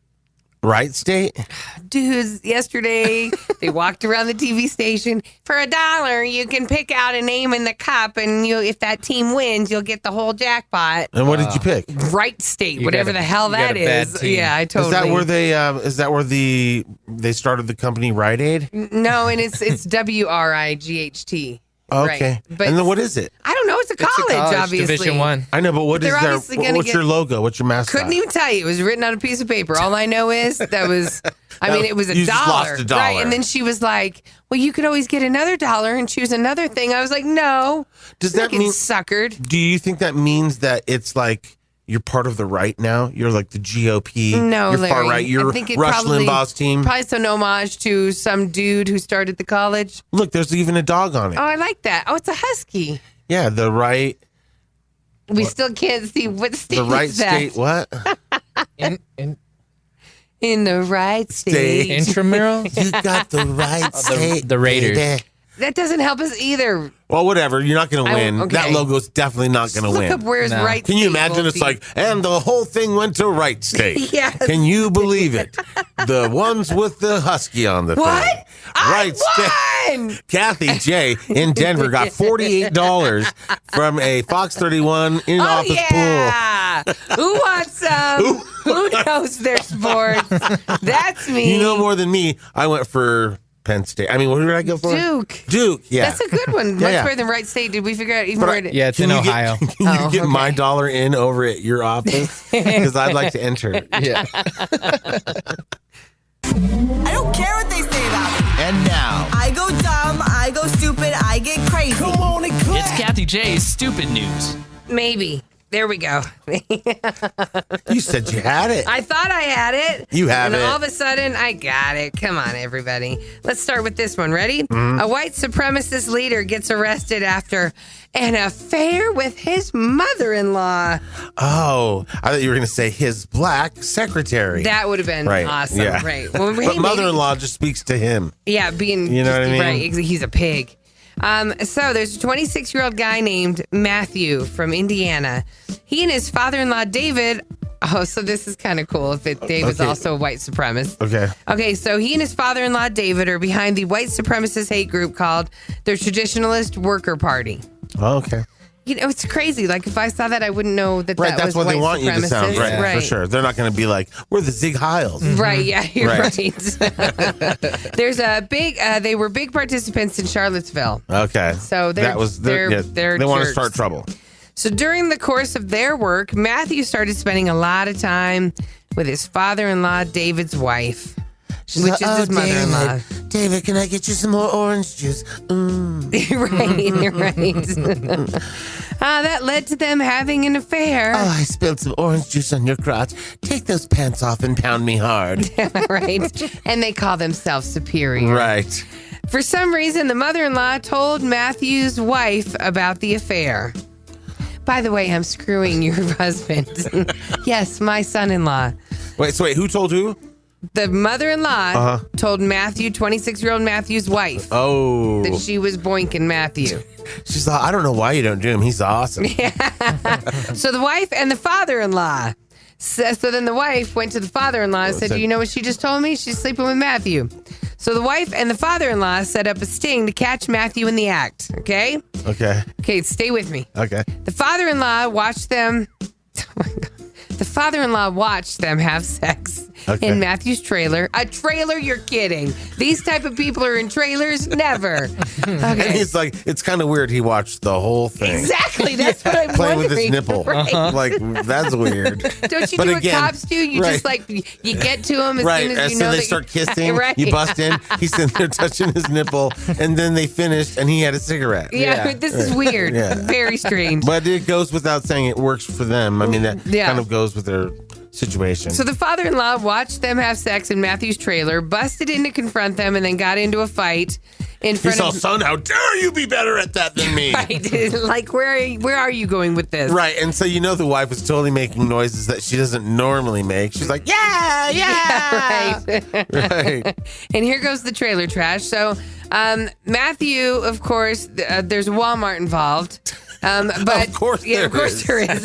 Right state? Dudes, yesterday they walked around the TV station. For $1, you can pick out a name in the cup, and if that team wins, you'll get the whole jackpot. And what did you pick? Right State, You whatever got a- the hell you got that a bad is. team. Yeah, I totally. Is that where they started the company Rite Aid? No, and it's WRIGHT. Okay. Right. But And then what is it? I don't know. It's a college, obviously. Division 1. I know, but what They're is their? obviously gonna What's your logo? What's your mascot? Couldn't even tell you. It was written on a piece of paper. All I know is that was, I mean, it was You $1. just lost $1. Right. And then she was like, well, you could always get another $1 and choose another thing. I was like, no. Does that mean suckered? Do you think that means that it's like you're part of the right now? You're like the GOP. No, you're Larry. far right. You're I think it Rush probably, Limbaugh's team. Probably some homage to some dude who started the college. Look, there's even a dog on it. Oh, I like that. Oh, it's a husky. Yeah, the right. We still can't see what state The right is that. state. What? In the right state. Intramural? You got the right state. The Raiders. baby. That doesn't help us either. Well, whatever. You're not going to win. okay. That logo's definitely not going to Look win. up where's right Can you state imagine? will It's be. like, and the whole thing went to right state. Yes. Can you believe it? The ones with the husky on the What? thing. Right state. Kathie J in Denver got $48 from a Fox 31 in office yeah. Who wants some? Who knows their sports? That's pool. me. You know more than me. I went for Penn State. I mean, what did I go for? Duke. Yeah. That's a good one. Much Yeah. better than right state. Did we figure out even But where to... Yeah, it's in Ohio. Can you get my dollar in over at your office? Because I'd like to enter it. Yeah. I don't care what they say about me. And now, I go dumb, I go stupid, I get crazy. Come on and clap. It's Kathie J's Stupid News. Maybe. There we go. You said you had it. I thought I had it. You have and it. all of a sudden, I got it. Come on, everybody. Let's start with this one. Ready? Mm-hmm. A white supremacist leader gets arrested after an affair with his mother-in-law. Oh, I thought you were going to say his black secretary. That would have been Right. awesome. Yeah. Right. Well, But maybe- mother-in-law just speaks to him. Yeah, being You know what I mean? right. He's a pig. So there's a 26-year-old guy named Matthew from Indiana. He and his father-in-law David. Oh, so this is kind of cool. If David's Okay. also a white supremacist. Okay. Okay, so he and his father-in-law David are behind the white supremacist hate group called the Traditionalist Worker Party. Oh, okay. You know, it's crazy. Like if I saw that, I wouldn't know that Right, that that's was what white they want you to sound. supremacist. Right, for sure. They're not going to be like, we're the Zig Heils. Right, yeah, you're Right. right. There's a big, they were big participants in Charlottesville. Okay. So they're- that was they're they want to jerks. start trouble. So during the course of their work, Matthew started spending a lot of time with his father-in-law, David's wife, which is his mother-in-law. David, can I get you some more orange juice? right. That led to them having an affair. Oh, I spilled some orange juice on your crotch. Take those pants off and pound me hard. right. And they call themselves superior. Right. For some reason, the mother-in-law told Matthew's wife about the affair. By the way, I'm screwing your husband. Yes, my son-in-law. Wait, who told who? The mother-in-law told Matthew, 26-year-old Matthew's wife, Oh. that she was boinking Matthew. She's like, I don't know why you don't do him. He's awesome. So the wife and the father-in-law. So then the wife went to the father-in-law and said, do you know what she just told me? She's sleeping with Matthew. So the wife and the father-in-law set up a sting to catch Matthew in the act. Okay? Okay. Okay, stay with me. Okay. The father-in-law watched them. Oh my God. The father-in-law watched them have sex in Matthew's trailer. A trailer? You're kidding. These type of people are in trailers? Never. And he's like, it's kind of weird he watched the whole thing. Exactly. That's what I'm Playing wondering. with his nipple. Right. Like, that's weird. Don't you But do again, what cops do? You right. just like, you get to them as Right, soon as you soon know they that start kissing, Right. you bust in, he's sitting there touching his nipple, and then they finished, and he had a cigarette. Yeah, this is weird. Yeah. Very strange. But it goes without saying it works for them. I mean, that kind of goes with their situation. So the father-in-law watched them have sex in Matthew's trailer, busted in to confront them, and then got into a fight in front He saw, of... son, how dare you be better at that than me? Right. Like, where are you going with this? Right, and so you know the wife is totally making noises that she doesn't normally make. She's like, yeah. Right. And here goes the trailer trash. So Matthew, of course, there's a Walmart involved. But of course there is.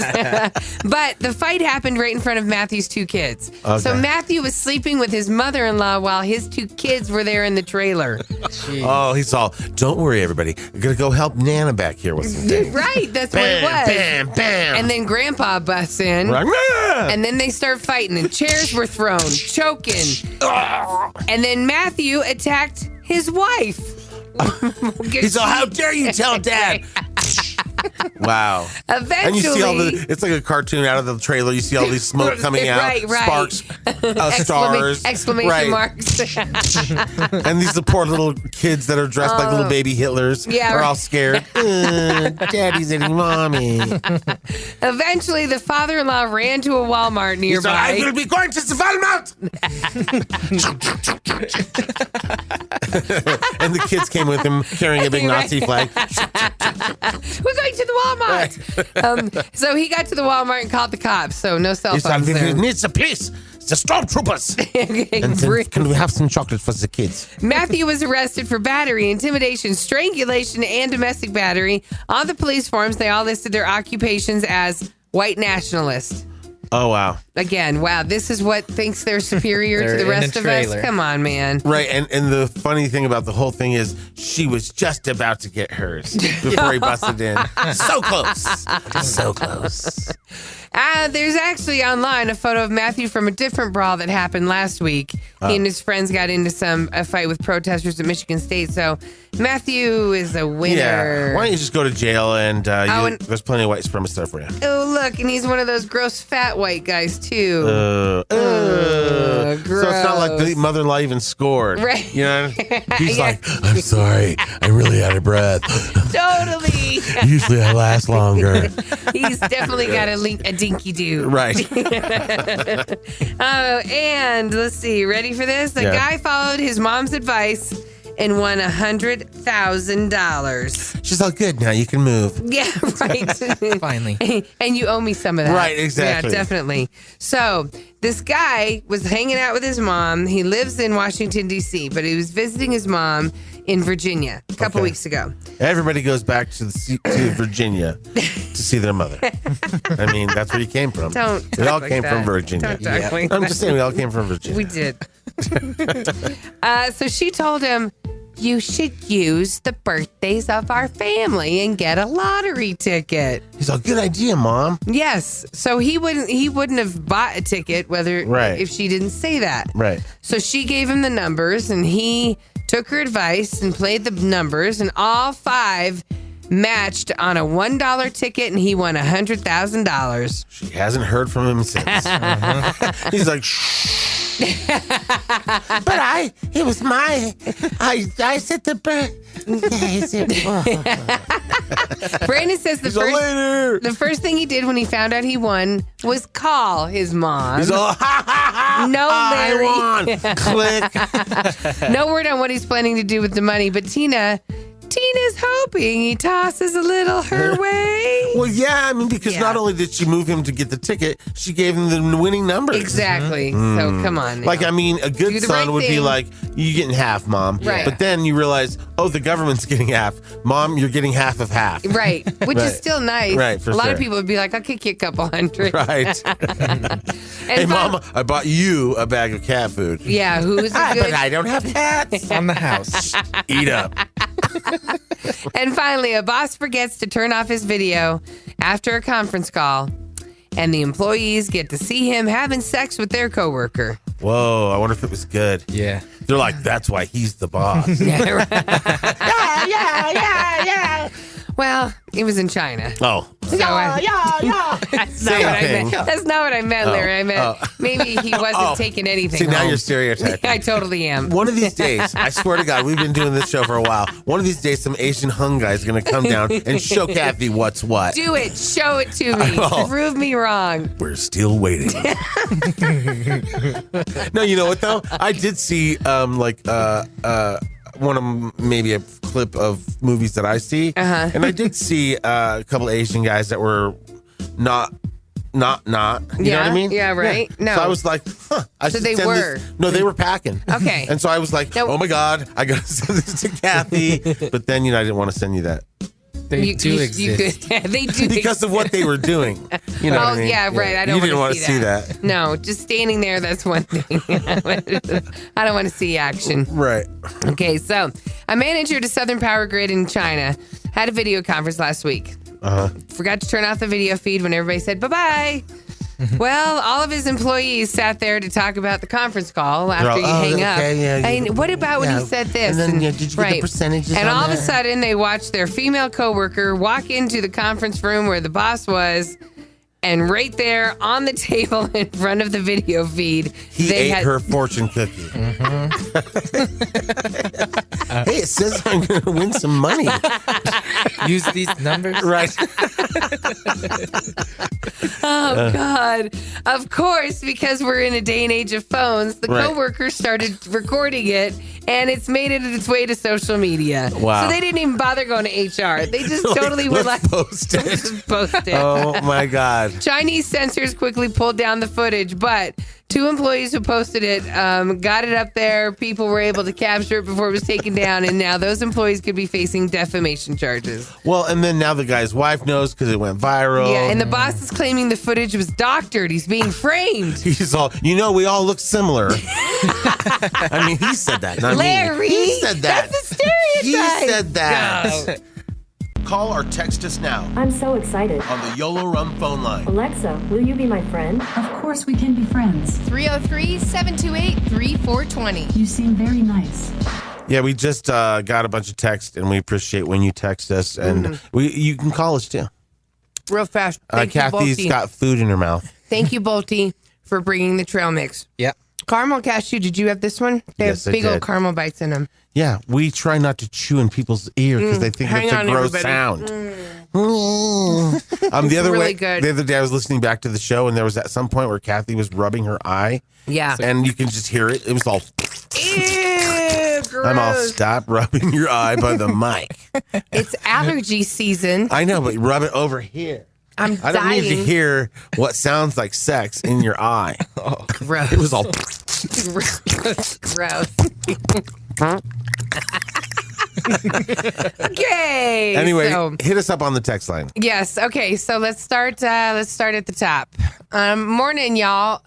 But the fight happened right in front of Matthew's two kids. Okay. So Matthew was sleeping with his mother-in-law while his two kids were there in the trailer. Oh, he's all, don't worry, everybody. I'm going to go help Nana back here with some things. Right, that's Bam, what it was. bam, bam. And then Grandpa busts in. Right. And then they start fighting, and chairs were thrown, choking. And then Matthew attacked his wife. He's all, how dare you tell Dad? Wow. Eventually. And you see all it's like a cartoon out of the trailer. You see all these smoke coming out. Right. Sparks, stars. Exclamation marks. And these are poor little kids that are dressed like little baby Hitlers. Yeah, are all scared. Daddy's eating mommy. Eventually, the father-in-law ran to a Walmart nearby. He said, I will be going to Walmart. And the kids came with him carrying a big Nazi flag. We're going to the Walmart. So he got to the Walmart and called the cops. So no cell phones there. He needs a police. The stormtroopers. And then, can we have some chocolate for the kids? Matthew was arrested for battery, intimidation, strangulation, and domestic battery. On the police forms, they all listed their occupations as white nationalist. Oh, wow. Again, wow, this is what thinks they're superior to the rest of us? Come on, man. Right, and the funny thing about the whole thing is she was just about to get hers before he busted in. So close. So close. There's actually online a photo of Matthew from a different brawl that happened last week. He and his friends got into a fight with protesters at Michigan State. So Matthew is a winner. Yeah. Why don't you just go to jail and, there's plenty of white supremacists there for you. Oh, look, and he's one of those gross fat white guys, too. Gross. So it's not like the mother-in-law even scored. Right. You know? He's like, I'm sorry. I'm really out of breath. Totally. Usually I last longer. He's definitely got a dinky do. Right. And let's see. Ready for this? The guy followed his mom's advice and won $100,000. She's all good now. You can move. Yeah, right. Finally. And you owe me some of that. Right, exactly. Yeah, definitely. So this guy was hanging out with his mom. He lives in Washington, D.C., but he was visiting his mom in Virginia a couple weeks ago. Everybody goes back to Virginia to see their mother. I mean, that's where you came from. We all came from Virginia. I'm just saying we all came from Virginia. We did. So she told him, you should use the birthdays of our family and get a lottery ticket. He's all, good idea, Mom. Yes. So he wouldn't have bought a ticket if she didn't say that. Right. So she gave him the numbers and he took her advice and played the numbers, and all 5 matched on a $1 ticket, and he won $100,000. She hasn't heard from him since. He's like, shh. But it was I said the Brandon says the first thing he did when he found out he won was call his mom. He's all, no, Larry. I won. Click. No word on what he's planning to do with the money, but Tina's hoping he tosses a little her way. Well, yeah, I mean, because not only did she move him to get the ticket, she gave him the winning numbers. Exactly. So come on now. Like, I mean, a good son would be like, you getting half, Mom. Right. But then you realize, the government's getting half. Mom, you're getting half of half. Right. Which is still nice. Right, for a lot sure. of people would be like, I'll kick you a couple hundred. Right. Hey, Mom, I bought you a bag of cat food. Yeah, who's good? But I don't have cats. On the house. Eat up. And finally, a boss forgets to turn off his video after a conference call, and the employees get to see him having sex with their coworker. Whoa, I wonder if it was good. Yeah. They're like, that's why he's the boss. Yeah. Well, it was in China. Oh. So That's not what I meant. That's not what I meant, Larry. I meant maybe he wasn't taking anything See, now home. you're stereotyping. I totally am. One of these days, I swear to God, we've been doing this show for a while. One of these days, some Asian Hung guy is going to come down and show Kathie what's what. Do it. Show it to me. Prove me wrong. We're still waiting. No, you know what, though? I did see, one of maybe a clip of movies that I see, and I did see a couple Asian guys that were not. You know what I mean? Yeah, right. Yeah. No. So I was like, I So should they send were. this. No, they were packing. Okay. And so I was like, oh my God, I got to send this to Kathie. But then, I didn't want to send you that. They do exist. They do because of what they were doing. You know what I mean? Yeah, right. I don't you didn't want to see that. No, just standing there, that's one thing. I don't want to see action. Right. Okay, so a manager to Southern Power Grid in China had a video conference last week. Forgot to turn off the video feed when everybody said bye-bye. Well, all of his employees sat there to talk about the conference call after all, you hang up. yeah, And what about when he said this? And then did you get the percentages And on all of a that? sudden, they watched their female coworker walk into the conference room where the boss was, and right there on the table in front of the video feed, He they ate had her fortune cookie. Hey, it says I'm going to win some money. Use these numbers. Right. Oh, God. Of course, because we're in a day and age of phones, the Right. coworkers started recording it, and it's made it its way to social media. Wow. So they didn't even bother going to HR. They just Like, totally were let's like, post it. just post it. Oh, my God. Chinese censors quickly pulled down the footage, but 2 employees who posted it got it up there. People were able to capture it before it was taken down, and now those employees could be facing defamation charges. Well, and then now the guy's wife knows because it went viral. Yeah, and the boss is claiming the footage was doctored. He's being framed. He's all, we all look similar. I mean, he said that, not Larry, me. He said that. That's a stereotype. He said that. No. Call or text us now I'm so excited. on the YOLO Rum phone line. Alexa, will you be my friend? Of course we can be friends. 303-728-3420. You seem very nice. Yeah, we just got a bunch of text, and we appreciate when you text us, and you can call us too. Real fast. Thank you, Kathy's Bolty. got food in her mouth. Thank you, Bolty, for bringing the trail mix. Yep. Caramel cashew, did you have this one? They Yes, I have big old did. caramel bites in them. Yeah, we try not to chew in people's ear because they think Hang it's a on, gross everybody. sound. The other really way, good. the other day I was listening back to the show, and there was at some point where Kathy was rubbing her eye, Yeah. and you can just hear it. It was all. Ew, gross. I'm all stop rubbing your eye by the mic. It's allergy season. I know, but rub it over here. I'm I don't dying. need to hear what sounds like sex in your eye. Oh, Gross. it was all. Gross. Okay. Anyway, so- hit us up on the text line. Yes. Okay. So let's start. Let's start at the top. Morning, y'all.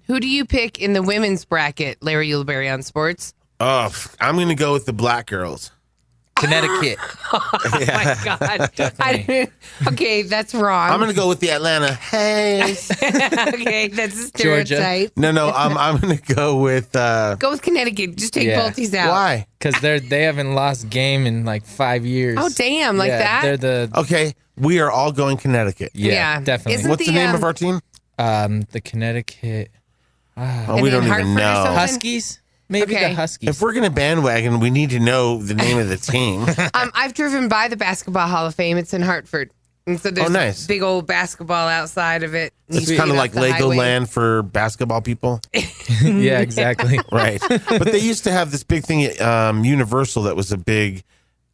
Who do you pick in the women's bracket? Larry Ulibarri on sports. Oh, I'm going to go with the black girls. Connecticut. Oh my God. Okay, that's wrong. I'm going to go with the Atlanta Hayes. Okay, that's a stereotype. No, I'm going to go with. Go with Connecticut. Just take Bolties out. Why? Because they haven't lost game in like 5 years. Oh, damn, like that? They're the Okay, we are all going Connecticut. Yeah. definitely. Isn't What's the name of our team? The Connecticut Oh, we don't Hartford even or know. something? Huskies. Maybe Okay. the Huskies. If we're going to bandwagon, we need to know the name of the team. I've driven by the Basketball Hall of Fame. It's in Hartford. And so there's nice. a big old basketball outside of it. You It's see kind it of off like the highway. Legoland for basketball people. Yeah, exactly. Right. But they used to have this big thing at Universal that was a big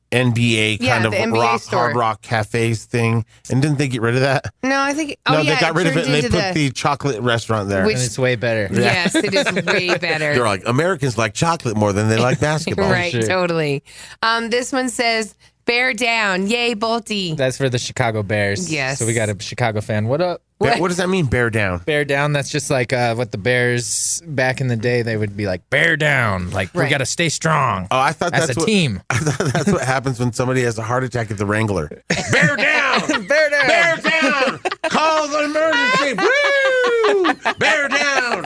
NBA Yeah, kind of the NBA store. hard rock cafes thing. And didn't they get rid of that? No, I think. No, yeah, they got rid of it turned and they into put the chocolate restaurant there. Which- And it's way better. Yes, it is way better. They're like, Americans like chocolate more than they like basketball. Right, Sure. totally. This one says, "Bear down, yay, Bolty." That's for the Chicago Bears. Yes. So we got a Chicago fan. What up? What does that mean, bear down? Bear down. That's just like what the Bears back in the day, they would be like, bear down. Like, we Right. got to stay strong. Oh, I thought as that's a what, team. I thought that's what happens when somebody has a heart attack at the Wrangler. Bear down! Bear down. Bear down! Call the emergency! Woo! Bear down!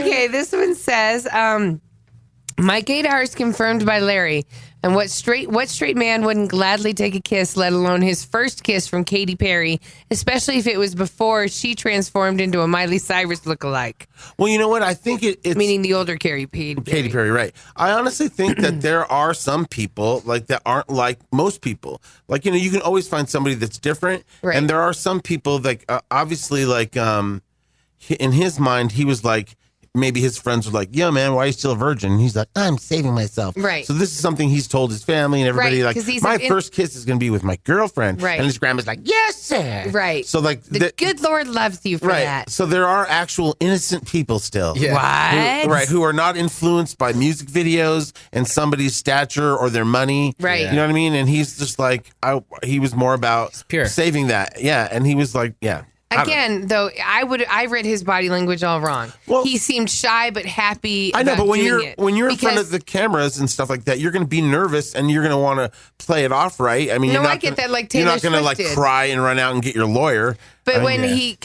Okay, this one says, "My gaydar is confirmed by Larry. And what straight man wouldn't gladly take a kiss, let alone his first kiss from Katy Perry, especially if it was before she transformed into a Miley Cyrus lookalike?" Well, you know what? I think it's Meaning the older Katy Perry. Katy Perry, right? I honestly think that there are some people like that aren't like most people. Like, you can always find somebody that's different, Right. and there are some people that obviously, like, in his mind, he was like. Maybe his friends were like, "Yo, man, why are you still a virgin?" And he's like, "I'm saving myself." Right. So this is something he's told his family and everybody. Right, Like, 'cause he's my an first kiss is going to be with my girlfriend. Right. And his grandma's like, "Yes, sir." Right. So like, The good Lord loves you for right. that. So there are actual innocent people still. Yeah. What? Right, who are not influenced by music videos and somebody's stature or their money. Right. You know what I mean? And he's just like, he was more about pure. saving that. Yeah. And he was like, yeah. Again, though, I read his body language all wrong. Well, he seemed shy but happy. I know, but when you're in front because- of the cameras and stuff like that, you're going to be nervous and you're going to want to play it off right. I mean, No, you're not I get gonna, that, like you're Taylor not going to Swift like did. cry and run out and get your lawyer. But when he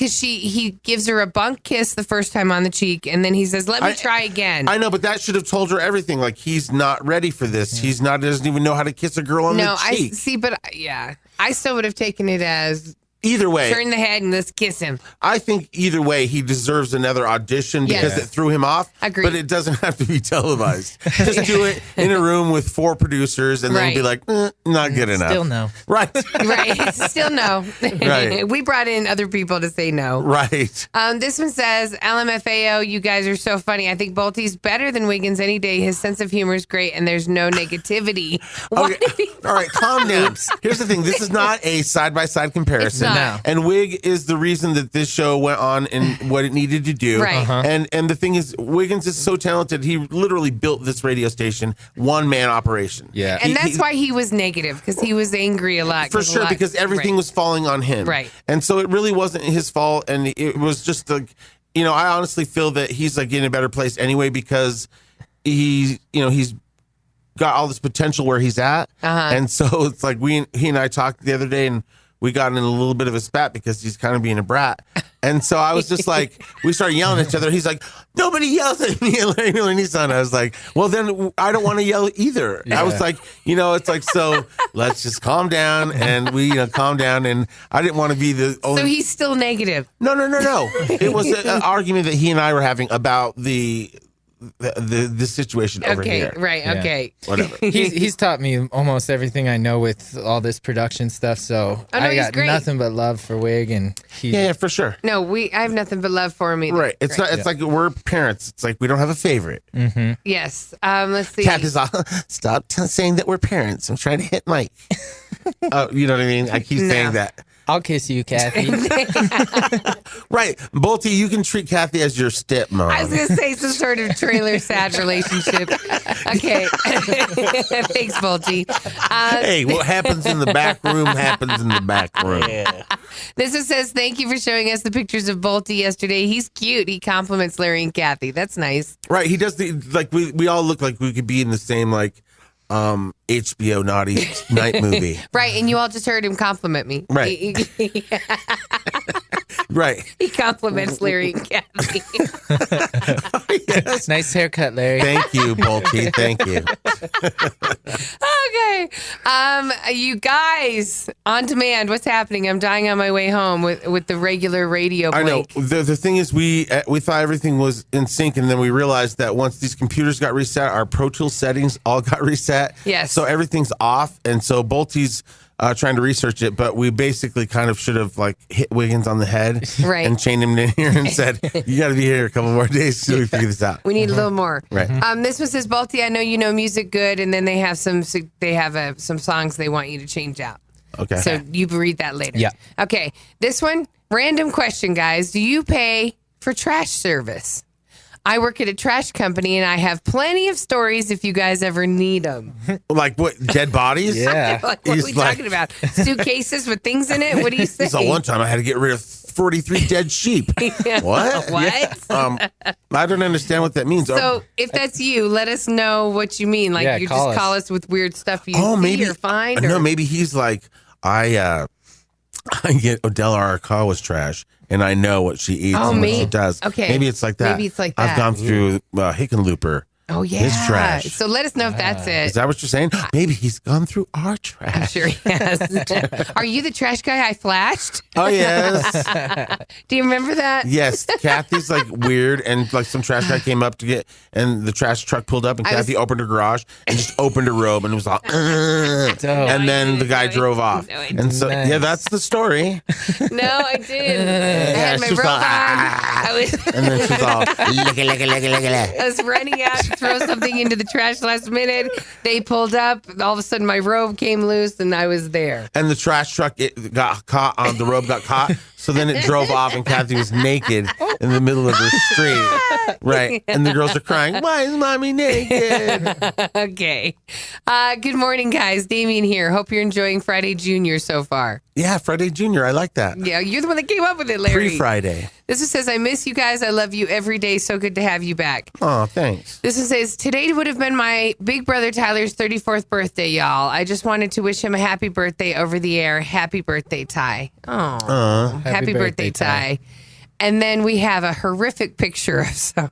gives her a bunk kiss the first time on the cheek, and then he says, "Let me try again." I know, but that should have told her everything. Like, he's not ready for this. He's not. Doesn't even know how to kiss a girl on the cheek. I see, but yeah, I still would have taken it as either way. Turn the head and let's kiss him. I think either way, he deserves another audition because it threw him off. Agreed. But it doesn't have to be televised. Just do it in a room with 4 producers and then be like, not good enough. Still no. Right. Right. Still no. Right. We brought in other people to say no. Right. This one says, LMFAO, you guys are so funny. I think Bolty's better than Wiggins any day. His sense of humor is great and there's no negativity. Okay. All right, calm down. Here's the thing. This is not a side-by-side comparison. It's not. And Wig is the reason that this show went on and what it needed to do. Right. And the thing is, Wiggins is so talented. He literally built this radio station, one-man operation. Yeah. And that's why he was negative, because he was angry a lot. For sure, because everything was falling on him. Right. And so it really wasn't his fault. And it was just like, I honestly feel that he's like in a better place anyway because he's got all this potential where he's at. And so it's like he and I talked the other day and we got in a little bit of a spat because he's kind of being a brat. And so I was just like, we started yelling at each other. He's like, nobody yells at me. And I was like, well, then I don't want to yell either. Yeah. I was like, it's like, so let's just calm down. And we calm down. And I didn't want to be the only. So he's still negative. No. It was an argument that he and I were having about the situation over here. Right. Yeah. Okay. Whatever. He's taught me almost everything I know with all this production stuff. So I he's got great. nothing but love for Wig, and Yeah, for sure. No, I have nothing but love for him either. Right. It's not. It's like we're parents. It's like we don't have a favorite. Mm-hmm. Yes. Let's see. Kath is all, stop saying that we're parents. I'm trying to hit Mike. You know what I mean? I keep saying that. I'll kiss you, Kathie. Right. Bolty, you can treat Kathie as your stepmom. I was going to say some sort of trailer sad relationship. Okay. Thanks, Bolty. Hey, what happens in the back room happens in the back room. This one says, thank you for showing us the pictures of Bolty yesterday. He's cute. He compliments Larry and Kathie. That's nice. Right. He does we all look like we could be in the same HBO naughty night movie. Right. And you all just heard him compliment me. Right. Right. He compliments Larry and Kathie. Yes. Nice haircut, Larry. Thank you, Bolty. Thank you. Okay. You guys, on demand, what's happening? I'm dying on my way home with the regular radio I know. Blake. The thing is, we thought everything was in sync, and then we realized that once these computers got reset, our Pro Tools settings all got reset. Yes. So everything's off, and so Bolty's trying to research it, but we basically kind of should have hit Wiggins on the head Right. and chained him in here and said, you got to be here a couple more days till we figure this out. We need a little more. Right. This one says, Balti, I know you know music good, and then they have some songs they want you to change out. Okay. So you read that later. Yeah. Okay. This one, random question, guys. Do you pay for trash service? I work at a trash company, and I have plenty of stories if you guys ever need them. Like what? Dead bodies? Yeah. Like, what are we talking about? Suitcases with things in it? What do you say? So one time I had to get rid of 43 dead sheep. Yeah. What? What? I don't understand what that means. So if that's you, let us know what you mean. Like you just call us with weird stuff you see maybe, or find. No, or... maybe he's like, I get Odella Arakawa's trash, and I know what she eats and what she does. Okay. Maybe it's like that. Maybe it's like that. I've gone through Hickenlooper. Oh, yeah. His trash. So let us know if that's it. Is that what you're saying? Maybe he's gone through our trash. I'm sure he has. Are you the trash guy I flashed? Oh, yes. Do you remember that? Yes. Kathy's weird, and some trash guy came up to get, and the trash truck pulled up, and Kathie opened her garage and just opened her robe, and it was all, and then the guy drove off. And so, yeah, that's the story. No, I didn't. I had my robe on. And then she's all, lick. I was running out to throw something into the trash last minute. They pulled up. All of a sudden, my robe came loose, and I was there. And the trash truck got caught. The robe got caught. So then it drove off, and Kathie was naked in the middle of the street. Right. And the girls are crying, why is mommy naked? Okay. Good morning, guys. Damien here. Hope you're enjoying Friday Junior so far. Yeah, Friday Junior. I like that. Yeah, you're the one that came up with it, Larry. Pre-Friday. This one says, I miss you guys. I love you every day. So good to have you back. Oh, thanks. This one says, today would have been my big brother Tyler's 34th birthday, y'all. I just wanted to wish him a happy birthday over the air. Happy birthday, Ty. Oh, happy birthday, Ty. And then we have a horrific picture of some.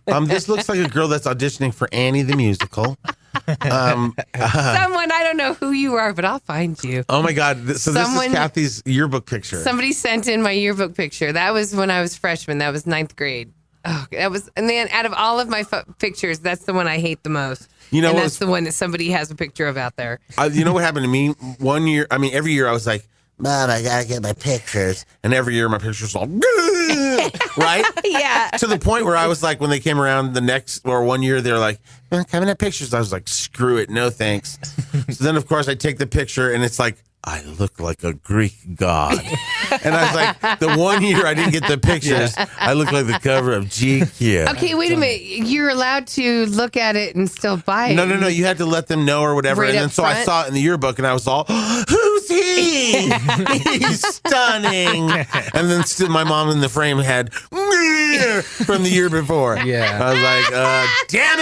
This looks like a girl that's auditioning for Annie the Musical. Someone, I don't know who you are, but I'll find you. Oh my God. So this is Kathie's yearbook picture. Somebody sent in my yearbook picture. That was when I was freshman. That was 9th grade. Oh, and then out of all of my pictures, that's the one I hate the most. You know, and that's the one that somebody has a picture of out there. You know what happened to me? One year, every year I was like, Mom, I gotta get my pictures. And every year my pictures all, right? Yeah. To the point where I was like, when they came around the next, or one year, they're like, coming at pictures. I was like, screw it, no thanks. So then, of course, I take the picture and it's like, I look like a Greek god. And I was like, the one year I didn't get the pictures, I look like the cover of GQ. Okay, wait a minute. You're allowed to look at it and still buy it. No. You had to let them know or whatever. Right, and then so I saw it in the yearbook and I was all, who's he? He's stunning. And then still my mom in the frame had from the year before. Yeah. I was like, damn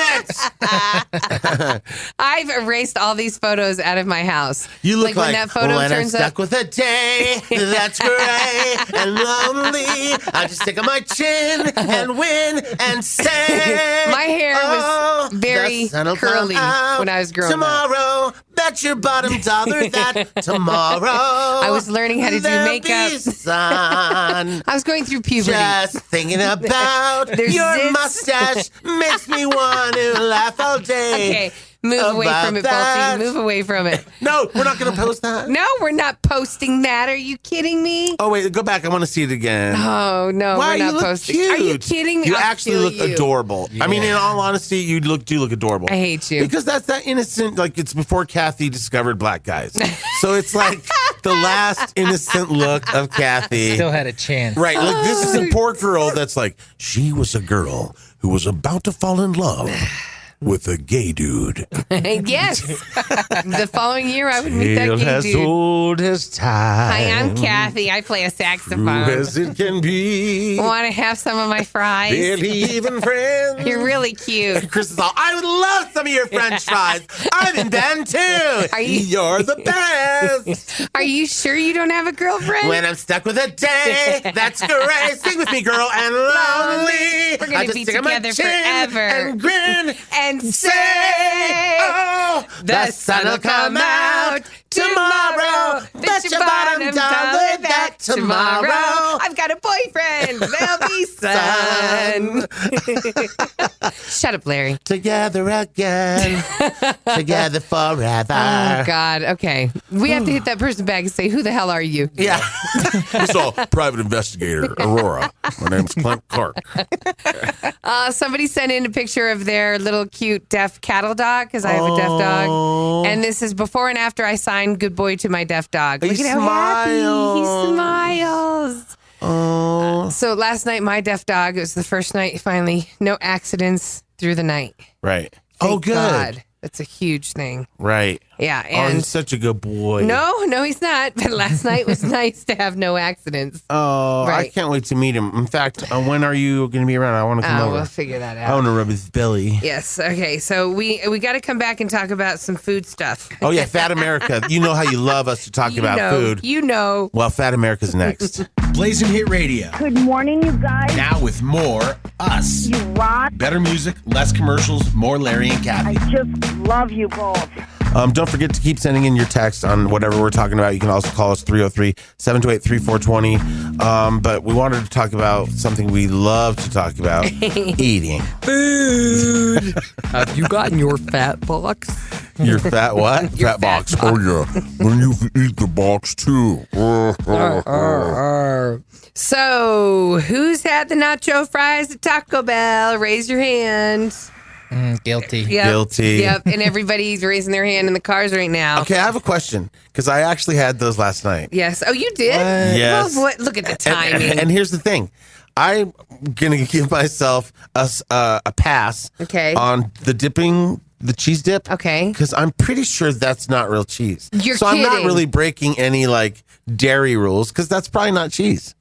it. I've erased all these photos out of my house. You look when that photo when turns I'm stuck up. with a day that's gray and lonely. I just stick on my chin and win and say, my hair was very curly when I was growing up. Tomorrow, bet your bottom dollar that tomorrow I was learning how to do makeup. Sun. I was going through puberty. Just thinking about your mustache makes me want to laugh all day. Okay. Move away from it, Balti. Move away from it. No, we're not going to post that. No, we're not posting that. Are you kidding me? Oh, wait, go back. I want to see it again. Oh, no, Why? we're not You look posting. cute. Are you kidding me? You I'll actually kill look you. adorable. Yeah. I mean, in all honesty, you do look adorable. I hate you. Because that's that innocent, like it's before Kathie discovered black guys. So it's like the last innocent look of Kathie. Still had a chance. Right. Like this is a poor girl that's like, she was a girl who was about to fall in love with a gay dude. Yes. The following year, I would meet that gay has dude. old as time. Hi, I'm Kathie. I play a saxophone. As it can be. Want to have some of my fries? Barely even friends. You're really cute. Chris is all, I would love some of your French fries. I'm in band too. You're the best. Are you sure you don't have a girlfriend? When I'm stuck with a day, that's great. Sing with me, girl, and lonely. We're going to be together forever. And grin and say, oh, the sun will come out tomorrow. Bet your bottom dollar that tomorrow I've got a boyfriend. There'll be sun. Shut up, Larry. Together again. Together forever. Oh, God. Okay. We have to hit that person back and say, who the hell are you? Yeah. So, private investigator, Aurora. My name's Clint Clark. Somebody sent in a picture of their little cute deaf cattle dog because I have a deaf dog. And this is before and after I signed good boy to my deaf dog. Look at how happy he smiles. Oh. So last night, my deaf dog, it was the first night finally, no accidents through the night. Right. Thank good. God. That's a huge thing. Right. Yeah. Oh, And he's such a good boy. no, he's not. But last night was nice to have no accidents. Oh, Right. I can't wait to meet him. In fact, when are you going to be around? I want to come over. We'll figure that out. I want to rub his belly. Yes. Okay. So we got to come back and talk about some food stuff. Oh, yeah, Fat America. You know how you love us to talk about food. You know. Well, Fat America's next. Blazing Hit Radio. Good morning, you guys. Now with more us. You rock. Better music, less commercials, more Larry and Kathie. I just love you both. Don't forget to keep sending in your text on whatever we're talking about. You can also call us 303-728-3420. But we wanted to talk about something we love to talk about, eating. Food. Have you gotten your fat box? Your fat what? Fat box. Oh, yeah. Then you can eat the box, too. So, who's had the nacho fries at Taco Bell? Raise your hand. Guilty. Yep. Guilty. Yep. And everybody's raising their hand in the cars right now. Okay, I have a question because I actually had those last night. Yes. Oh, you did? Yes. Well, look at the timing. And here's the thing. I'm going to give myself a pass on the cheese dip. Okay. Because I'm pretty sure that's not real cheese. You're so kidding. I'm not really breaking any like dairy rules because that's probably not cheese.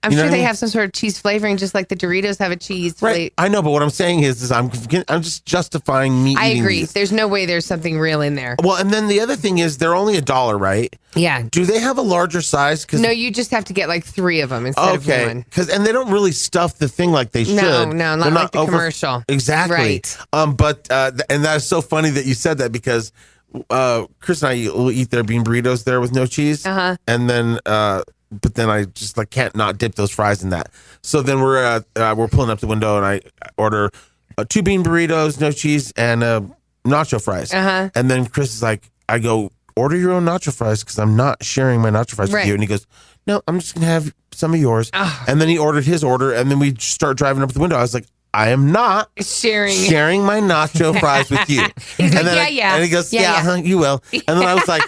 I'm sure they have some sort of cheese flavoring, just like the Doritos have a cheese flavor. Right. I know, but what I'm saying is I'm just justifying me I eating agree. these. There's no way there's something real in there. Well, and then the other thing is they're only $1, right? Yeah. Do they have a larger size? No, you just have to get like 3 of them instead of one. And they don't really stuff the thing like they should. No, not like the commercial. Exactly. Right. And that is so funny that you said that because Chris and I will eat their bean burritos there with no cheese. Uh-huh. And then but then I just like can't not dip those fries in that. So then we're pulling up the window and I order 2 bean burritos, no cheese, and nacho fries. Uh-huh. And then Chris is like, I go, order your own nacho fries because I'm not sharing my nacho fries with you. And he goes, no, I'm just gonna have some of yours. And then he ordered his order, and then we start driving up the window. I was like, I am not sharing my nacho fries with you. He's and like, then yeah. And he goes, yeah. You will. And then I was like,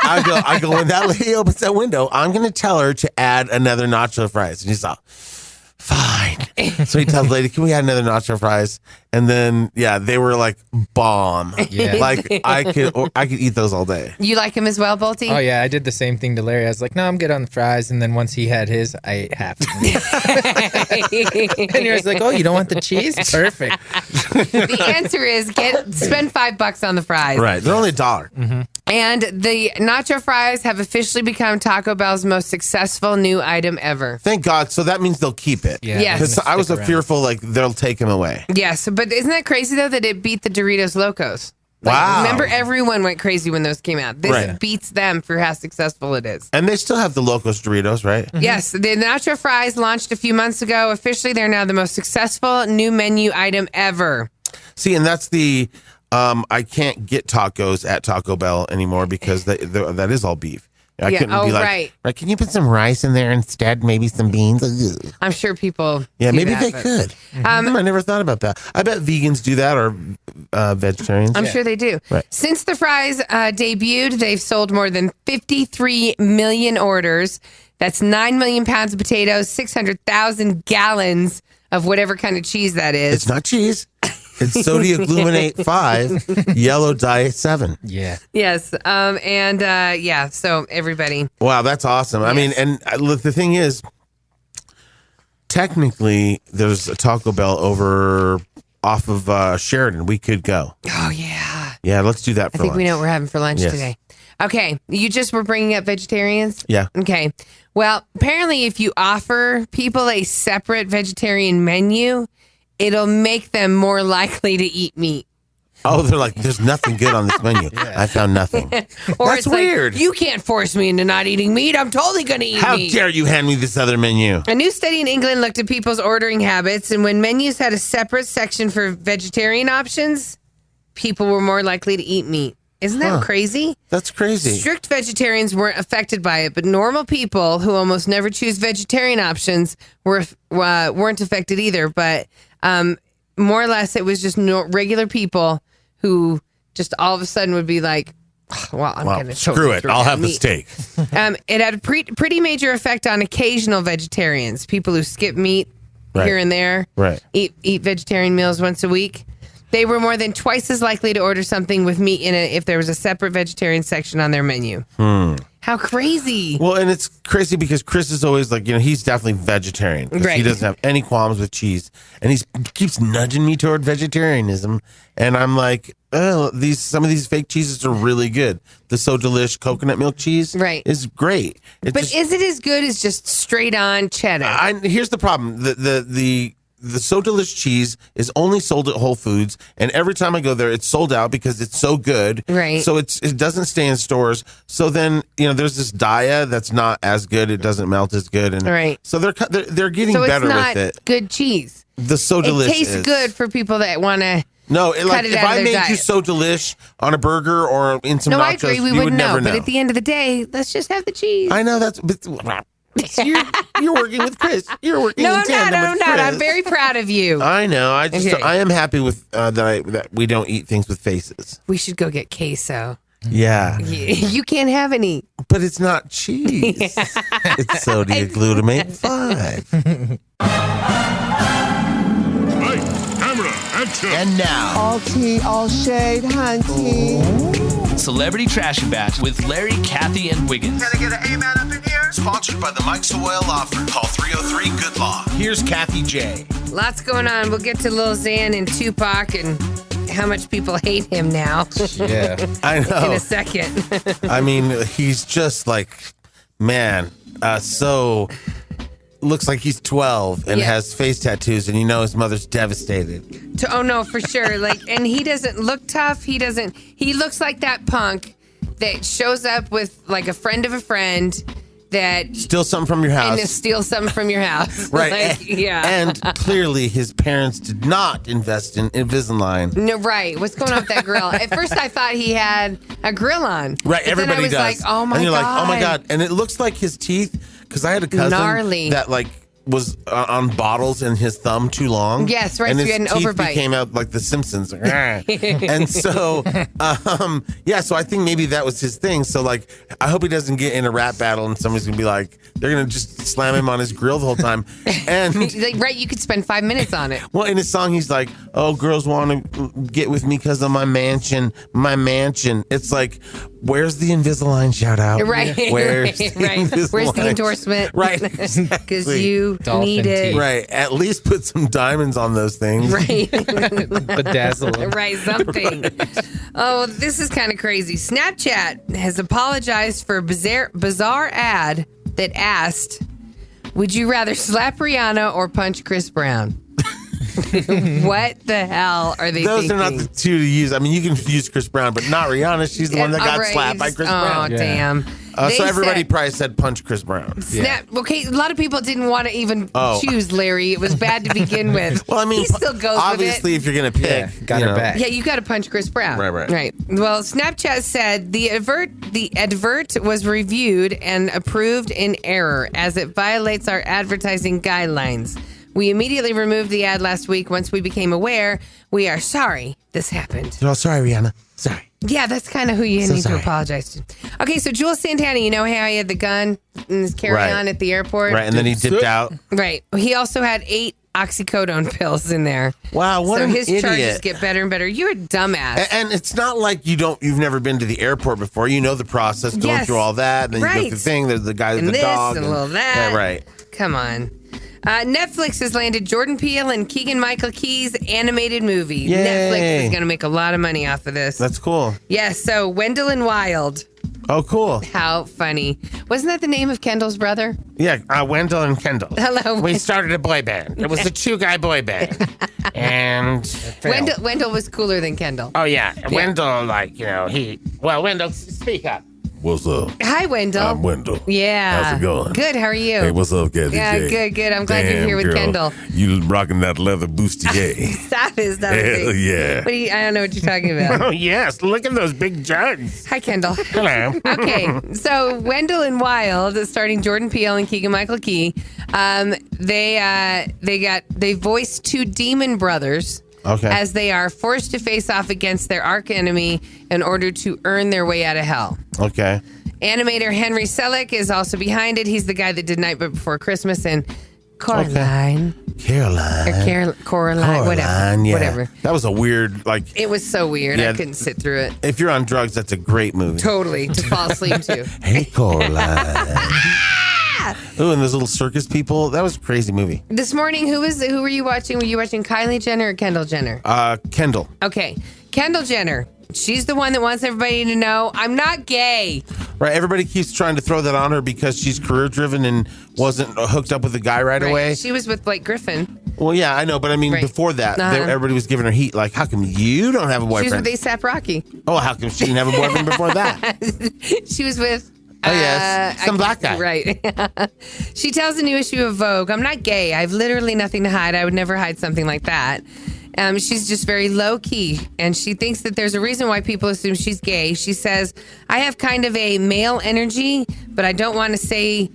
I go, when that lady opens that window, I'm going to tell her to add another nacho fries. And he's like, fine. So he tells the lady, can we add another nacho fries? And then, they were like bomb. Yeah. Like I could eat those all day. You like them as well, Bolty? Oh, yeah. I did the same thing to Larry. I was like, no, I'm good on the fries. And then once he had his, I ate half of them. And he was like, oh, you don't want the cheese? Perfect. The answer is spend $5 on the fries. Right. They're only $1. Mm-hmm. And the nacho fries have officially become Taco Bell's most successful new item ever. Thank God. So that means they'll keep it. Yeah. Yes. Because I was fearful like they'll take them away. Yes, but isn't that crazy though that it beat the Doritos Locos? Wow. Remember, everyone went crazy when those came out. This beats them for how successful it is. And they still have the Locos Doritos, right? Yes, the nacho fries launched a few months ago. Officially, they're now the most successful new menu item ever. See, and that's the I can't get tacos at Taco Bell anymore because that is all beef. I couldn't be like, right, can you put some rice in there instead? Maybe some beans? Ugh. I'm sure people do maybe that, they could. I never thought about that. I bet vegans do that or vegetarians. I'm sure they do. Right. Since the fries debuted, they've sold more than 53 million orders. That's 9 million pounds of potatoes, 600,000 gallons of whatever kind of cheese that is. It's not cheese. It's sodium glutamate 5, yellow diet 7. Yeah. Yes. So everybody. Wow, that's awesome. Yes. I mean, and the thing is, technically, there's a Taco Bell off of Sheridan. We could go. Oh, yeah. Yeah, let's do that for lunch. I think we know what we're having for lunch today. Okay. You just were bringing up vegetarians? Yeah. Okay. Well, apparently, if you offer people a separate vegetarian menu, it'll make them more likely to eat meat. Oh, they're like, there's nothing good on this menu. I found nothing. Or That's it's weird. Like, you can't force me into not eating meat. I'm totally going to eat meat. How dare you hand me this other menu? A new study in England looked at people's ordering habits, and when menus had a separate section for vegetarian options, people were more likely to eat meat. Isn't that crazy? That's crazy. Strict vegetarians weren't affected by it, but normal people who almost never choose vegetarian options weren't affected either. But more or less, it was just regular people who just all of a sudden would be like, well, I'm going to screw it. I'll have the steak. It had a pretty major effect on occasional vegetarians, people who skip meat here and there, eat vegetarian meals once a week. They were more than twice as likely to order something with meat in it if there was a separate vegetarian section on their menu. How crazy. Well, and it's crazy because Chris is always like, he's definitely vegetarian. He doesn't have any qualms with cheese. And he keeps nudging me toward vegetarianism. And I'm like, oh, some of these fake cheeses are really good. The So Delish coconut milk cheese is great. But is it as good as just straight on cheddar? Here's the problem. The So Delish cheese is only sold at Whole Foods, and every time I go there, it's sold out because it's so good. Right. So it doesn't stay in stores. So then there's this Daya that's not as good. It doesn't melt as good, and so they're getting better with it. It's not good cheese. The So Delish it tastes good for people that want to. No, if I made you So Delish on a burger or in some nachos, I agree. We you would wouldn't never know. But at the end of the day, let's just have the cheese. I know that's. You're working with Chris. You're working in tandem with Chris. I'm very proud of you. I know. I am happy with that we don't eat things with faces. We should go get queso. Yeah. You can't have any. But it's not cheese. It's sodium glutamate 5. Camera, action. And now, All tea, all shade, hunty. Celebrity Trash and Bash with Larry, Kathie, and Wiggins. Can I get an amen up in here? Sponsored by the Michael Rapaport Law Firm. Call 303-GOOD-LAW. here's Kathie J. Lots going on. We'll get to Lil Xan and Tupac and how much people hate him now. Yeah. I know. In a second. I mean, he's just like, man, so looks like he's 12 and has face tattoos, and his mother's devastated. Oh no, for sure. And he doesn't look tough. He looks like that punk that shows up with like a friend of a friend that Steal something from your house. and steal something from your house. Right. Yeah. And clearly his parents did not invest in Invisalign. No, right. What's going on with that grill? At first I thought he had a grill on. Right, But everybody then I was does. like, oh my and you're God. like, oh my God. And it looks like his teeth, because I had a cousin Gnarly. that was on bottles and his thumb too long. Yes, right, And so his you had an teeth overbite. became out like the Simpsons. And so, so I think maybe that was his thing. So I hope he doesn't get in a rap battle and somebody's gonna be like, they're gonna just slam him on his grill the whole time. And right, you could spend 5 minutes on it. well, in his song, he's like, "Oh, girls want to get with me because of my mansion, my mansion." It's like, where's the Invisalign shout out? Right. Where's the Invisalign? Where's the endorsement? Right. Because you Dolphin need it. teeth. Right. At least put some diamonds on those things. Right. Bedazzle them. Right, something. Oh, this is kind of crazy. Snapchat has apologized for a bizarre ad that asked, would you rather slap Rihanna or punch Chris Brown? What the hell are they Those thinking? are not the two to use. I mean, you can use Chris Brown, but not Rihanna. She's the one that got Right. slapped by Chris Oh, Brown. damn. So They everybody said- probably said punch Chris Brown. Snap. Okay, a lot of people didn't want to even Oh. choose Larry. It was bad to begin with. Well, I mean, he still goes obviously, with if you're going to pick, got her back. it. Yeah, you got to punch Chris Brown. Right. Well, Snapchat said the advert was reviewed and approved in error as it violates our advertising guidelines. We immediately removed the ad last week once we became aware. We are sorry this happened. Oh, sorry, Rihanna. Sorry. Yeah, that's kind of who you So need sorry. to apologize to. Okay, so Jules Santana, you know how he had the gun in his carry-on at the airport? Right, and then he dipped out. Right. He also had 8 oxycodone pills in there. Wow, what so an his idiot. charges get better and better. You're a dumbass. And it's not like you've never been to the airport before. You know the process, going Yes. through all that, and then you Right. go through the thing. There's the guy with and the this dog, and a little that. Yeah, right. Come on. Netflix has landed Jordan Peele and Keegan-Michael Key's animated movie. Yay. Netflix is going to make a lot of money off of this. That's cool. Yes, so Wendell and Wild. Oh, cool. How funny. Wasn't that the name of Kendall's brother? Yeah, Wendell and Kendall. Hello. We started a boy band. It was a 2-guy boy band. And it failed. Wendell was cooler than Kendall. Oh, yeah. Wendell, Wendell, speak up. What's up? Hi, Wendell. I'm Wendell. Yeah. How's it going? Good. How are you? Hey, what's up, Kathie Yeah, J? good. I'm glad you're Damn, here with girl. Kendall. You rocking that leather bustier. Stop it. Stop Hell it. yeah. What do you, I don't know what you're talking about. Oh, yes. Look at those big jugs. Hi, Kendall. Hello. Okay, so Wendell and Wild, starring Jordan Peele and Keegan-Michael Key, they voiced 2 demon brothers. Okay. As they are forced to face off against their arch enemy in order to earn their way out of hell. Okay. Animator Henry Selick is also behind it. He's the guy that did Night Before Christmas and Coraline. Caroline. Or Coraline, whatever. Yeah. Whatever. That was a weird, It was so weird. Yeah. I couldn't sit through it. if you're on drugs, that's a great movie. Totally. To fall asleep to. Hey, Coraline. Ooh, and those little circus people. That was a crazy movie. This morning, who were you watching? Were you watching Kylie Jenner or Kendall Jenner? Kendall. Okay. Kendall Jenner. She's the one that wants everybody to know I'm not gay. Right. Everybody keeps trying to throw that on her because she's career driven and wasn't hooked up with a guy right away. She was with Blake Griffin. Well, yeah, I know. But I mean, Right. before that, Uh-huh. everybody was giving her heat. Like, how come you don't have a She was boyfriend? with ASAP Rocky. Oh, how come she didn't have a boyfriend before that? She was with... Oh, yes. Some black guy. Right. She tells a new issue of Vogue, I'm not gay. I have literally nothing to hide. I would never hide something like that. She's just very low key, and she thinks that there's a reason why people assume she's gay. She says, I have kind of a male energy, but I don't want to say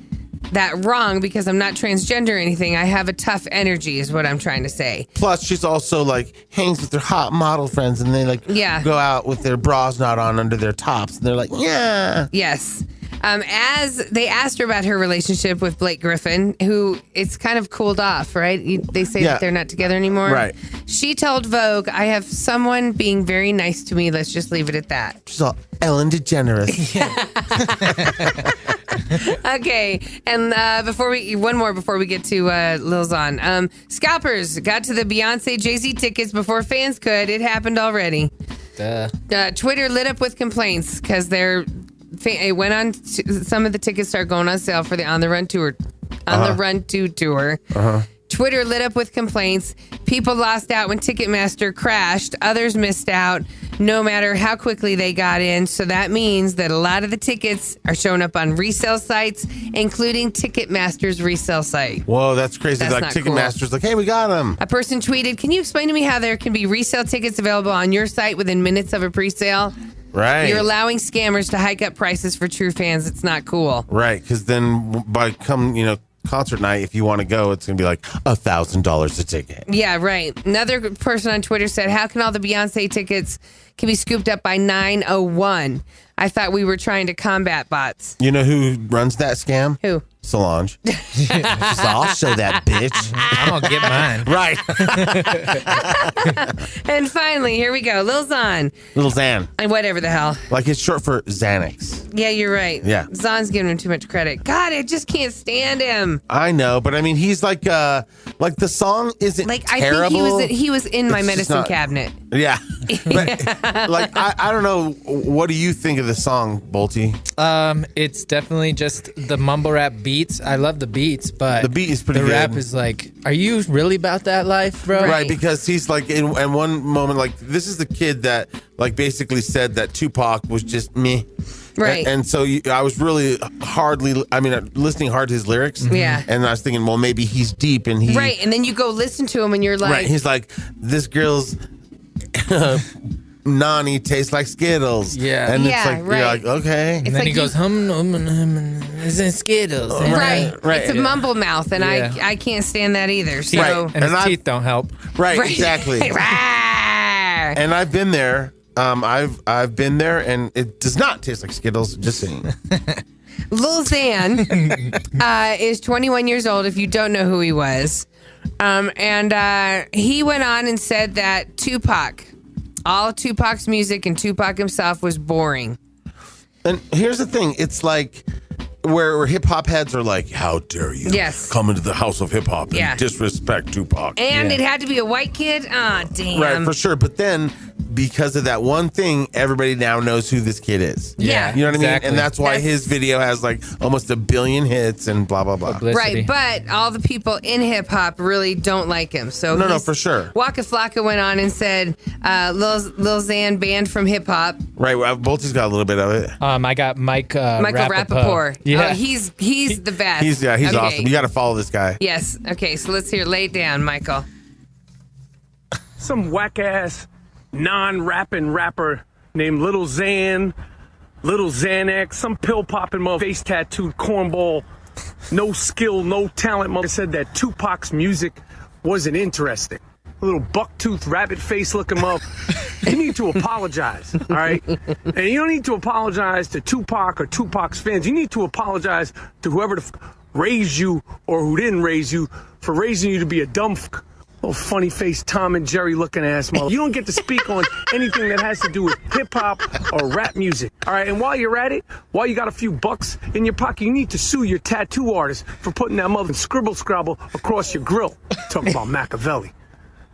that wrong because I'm not transgender or anything. I have a tough energy is what I'm trying to say. Plus, she's also like hangs with their hot model friends and they go out with their bras not on under their tops. And they're like, yeah. Yes. As they asked her about her relationship with Blake Griffin, who it's kind of cooled off, right? They say that they're not together anymore. Right. She told Vogue, I have someone being very nice to me. Let's just leave it at that. She's all Ellen DeGeneres. Okay. And before we get to Lil Xan. Scalpers got to the Beyonce Jay-Z tickets before fans could. It happened already. Twitter lit up with complaints because it went on. Some of the tickets start going on sale for the On the Run tour. The Run 2 tour. Twitter lit up with complaints. People lost out when Ticketmaster crashed. Others missed out no matter how quickly they got in. So that means that a lot of the tickets are showing up on resale sites, including Ticketmaster's resale site. Whoa, that's crazy. That's Ticketmaster's like, hey, we got them. A person tweeted, can you explain to me how there can be resale tickets available on your site within minutes of a presale? Right. You're allowing scammers to hike up prices for true fans. It's not cool. Right, because then by concert night, if you want to go, it's going to be like $1,000 a ticket. Yeah, right. Another person on Twitter said, how can all the Beyonce tickets can be scooped up by 9:01? I thought we were trying to combat bots. You know who runs that scam? Who? Solange. She's like, I'll show that bitch. I'm going to get mine. Right. And finally, here we go. Lil Xan. Lil Xan. And whatever the hell. Like it's short for Xanax. Yeah, you're right. Yeah. Xan's giving him too much credit. God, I just can't stand him. I know, but I mean, he's like the song isn't terrible. I think he was in my medicine cabinet. Yeah. But, I don't know. What do you think of the song, Bolty? It's definitely just the mumble rap beats. I love the beats, but the beat is pretty good. The rap is like, are you really about that life, bro? Right, because he's like, in one moment, like, this is the kid that, like, basically said that Tupac was just meh. Right. And so I was really listening hard to his lyrics. Yeah. And I was thinking, well, maybe he's deep and he. Right, and then you go listen to him and you're like. Right, he's like, this girl's. Nani tastes like Skittles. Yeah. And it's like, right. You're like, okay. And then he goes, it's in Skittles. Right. It's a mumble mouth, and I can't stand that either. So. Right. And his teeth don't help. Right, exactly. And I've been there. I've been there, and it does not taste like Skittles. Just saying. Lil Xan is 21 years old, if you don't know who he was. And he went on and said that all of Tupac's music and Tupac himself was boring. And here's the thing. It's like where hip-hop heads are like, how dare you come into the house of hip-hop and disrespect Tupac. And it had to be a white kid? Ah, damn. Right, for sure. But then, because of that one thing, everybody now knows who this kid is. Yeah. You know what I mean? And that's why his video has like almost 1 billion hits and blah, blah, blah. Publicity. Right, but all the people in hip-hop really don't like him. So no, for sure. Waka Flocka went on and said, Lil Xan banned from hip-hop. Right, Bolty's got a little bit of it. I got Michael Rapaport. Yeah. Oh, he's the best. He's awesome. You got to follow this guy. Yes. Okay, so let's hear Lay It Down, Michael. Some whack-ass, non-rapping rapper named Lil Xan, Lil Xanax, some pill-popping mother, face-tattooed cornball, no skill, no talent mother said that Tupac's music wasn't interesting. A little buck-toothed, rabbit-face looking mother. You need to apologize, all right? And you don't need to apologize to Tupac or Tupac's fans. You need to apologize to whoever raised you or who didn't raise you for raising you to be a dumb little funny-faced Tom and Jerry looking ass mother. You don't get to speak on anything that has to do with hip-hop or rap music, all right? And while you're at it, while you got a few bucks in your pocket, you need to sue your tattoo artist for putting that mother scribble-scrabble across your grill. Talk about Machiavelli.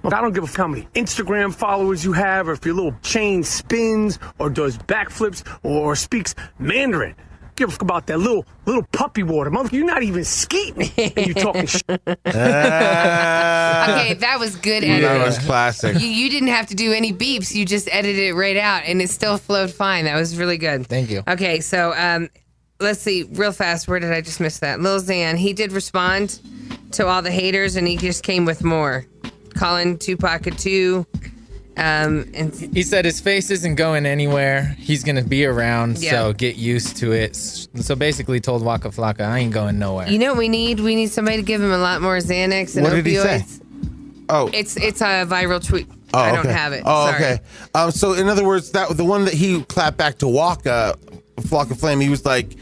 Look, I don't give a fuck how many Instagram followers you have or if your little chain spins or does backflips or speaks Mandarin. Give a fuck about that little puppy water. Mother, you're not even skeeting and you talking shit. Okay, that was good editing. That was classic. You didn't have to do any beeps. You just edited it right out, and it still flowed fine. That was really good. Thank you. Okay, so let's see real fast. Where did I just miss that? Lil Xan, he did respond to all the haters, and he just came with more. Calling Tupac a 2. And he said his face isn't going anywhere. He's going to be around, so get used to it. So basically told Waka Flocka, I ain't going nowhere. You know what we need? We need somebody to give him a lot more Xanax and What opioids. did he say? Oh. It's a viral tweet. Oh, I don't okay. have it. Oh, Sorry. okay. So in other words, that the one that he clapped back to Waka, Flock of Flame, he was like,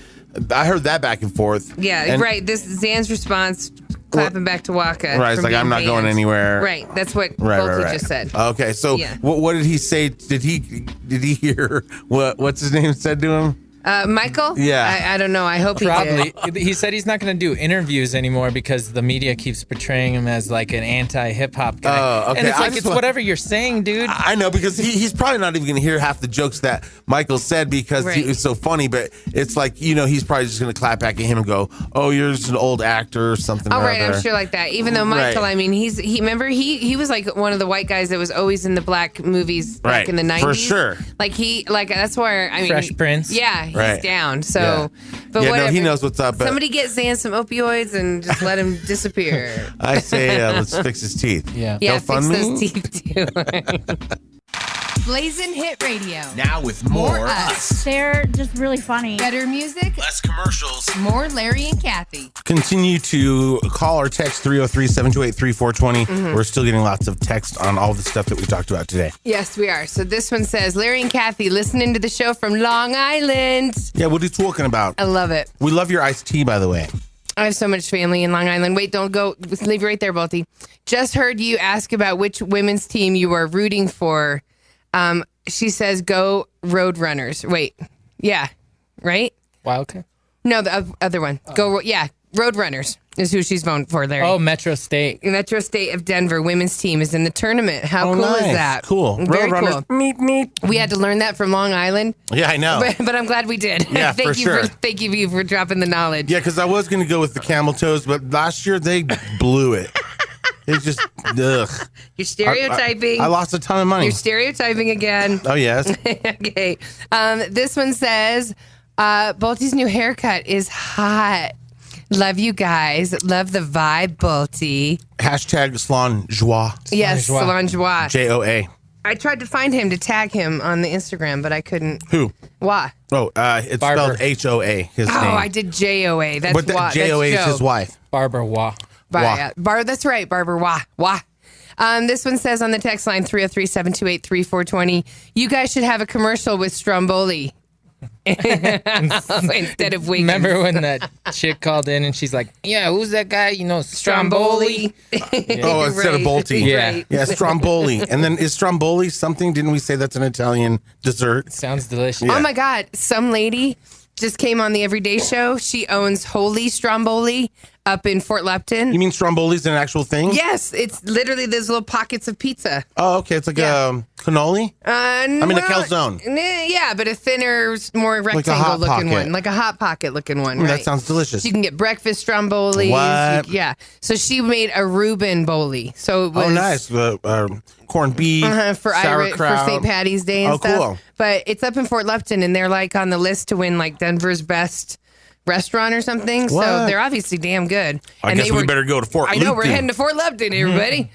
I heard that back and forth. Yeah, And- right. This Xan's response, clapping back to Waka. Right, it's from like, I'm being not going banned. anywhere. Right, that's what Right, Bolty right. just said. Okay, so Yeah. what did he say? Did he hear what's his name said to him? Michael? Yeah. I don't know. I hope he Probably. did. He said he's not going to do interviews anymore because the media keeps portraying him as like an anti-hip hop guy. Oh, okay. And it's I like, just it's wa- whatever you're saying, dude. I know, because he's probably not even going to hear half the jokes that Michael said because Right. it was so funny, but it's like, he's probably just going to clap back at him and go, oh, you're just an old actor or something. Oh, or right. other. I'm sure like that. Even though Michael, Right. I mean, remember he was like one of the white guys that was always in the black movies back Right. in the 90s. For sure. Like that's where, I mean. Fresh Prince. Yeah, he's Right. down. So, Yeah. but Yeah, no, whatever. he knows what's up, but- Somebody get Xan some opioids and just let him disappear. I say let's fix his teeth. Yeah. Yeah, fix GoFundMe? those teeth too. Blazing Hit Radio. Now with more us. They're just really funny. Better music, less commercials. more Larry and Kathie. Continue to call or text 303-728-3420. We're still getting lots of text on all the stuff that we talked about today. Yes, we are. So this one says, Larry and Kathie listening to the show from Long Island. Yeah, what are you talking about? I love it. We love your iced tea, by the way. I have so much family in Long Island. Wait, don't go. Leave it right there, Bolty. Just heard you ask about which women's team you are rooting for. She says, go Roadrunners. Wait. Yeah. Right? Wildcat? No, the other one. Go. Yeah. Roadrunners is who she's voting for, Larry. Oh, Metro State. Metro State of Denver women's team is in the tournament. How cool nice. is that? Cool. Very Roadrunners. cool. Meep, meep. We had to learn that from Long Island. Yeah, I know. But I'm glad we did. Yeah, thank for you sure. Thank you for dropping the knowledge. Yeah, because I was going to go with the camel toes, but last year they blew it. It's just, ugh. You're stereotyping. I lost a ton of money. You're stereotyping again. Oh, yes. Okay. This one says, Bolty's new haircut is hot. Love you guys. Love the vibe, Bolty. Hashtag Salon Joie. Yes, Salon Joie. Joa. I tried to find him to tag him on the Instagram, but I couldn't. Who? Why? Oh, it's Barber. spelled HOA, his name. Oh, I did JOA. That's But why. that JOA is his wife. Barbara Wah. That's right, Barbara. Wah. This one says on the text line 303-728-3420, you guys should have a commercial with Stromboli instead of Wiggins. Remember when that chick called in and she's like, yeah, who's that guy? Stromboli? Oh, instead of Bolty. Yeah. Right. Yeah, Stromboli. And then is Stromboli something? Didn't we say that's an Italian dessert? Sounds delicious. Oh my God. Some lady just came on the Everyday Show. She owns Holy Stromboli up in Fort Lupton. You mean Stromboli's an actual thing? Yes, it's literally those little pockets of pizza. Oh, okay. It's like a cannoli? I mean, a calzone. Yeah, but a thinner, more rectangle Hot looking Pocket. one. Like a Hot Pocket looking one. That Right? sounds delicious. So you can get breakfast Strombolis. What? Yeah. So she made a Reuben boli. So it was Oh, nice. Corned beef, for sauerkraut. St. Patty's Day and Oh, stuff. cool. But it's up in Fort Lupton, and they're like on the list to win like Denver's best restaurant or something. So What? they're obviously damn good. I And guess we better go to Fort I know, we're Lupton. heading to Fort Lupton, everybody.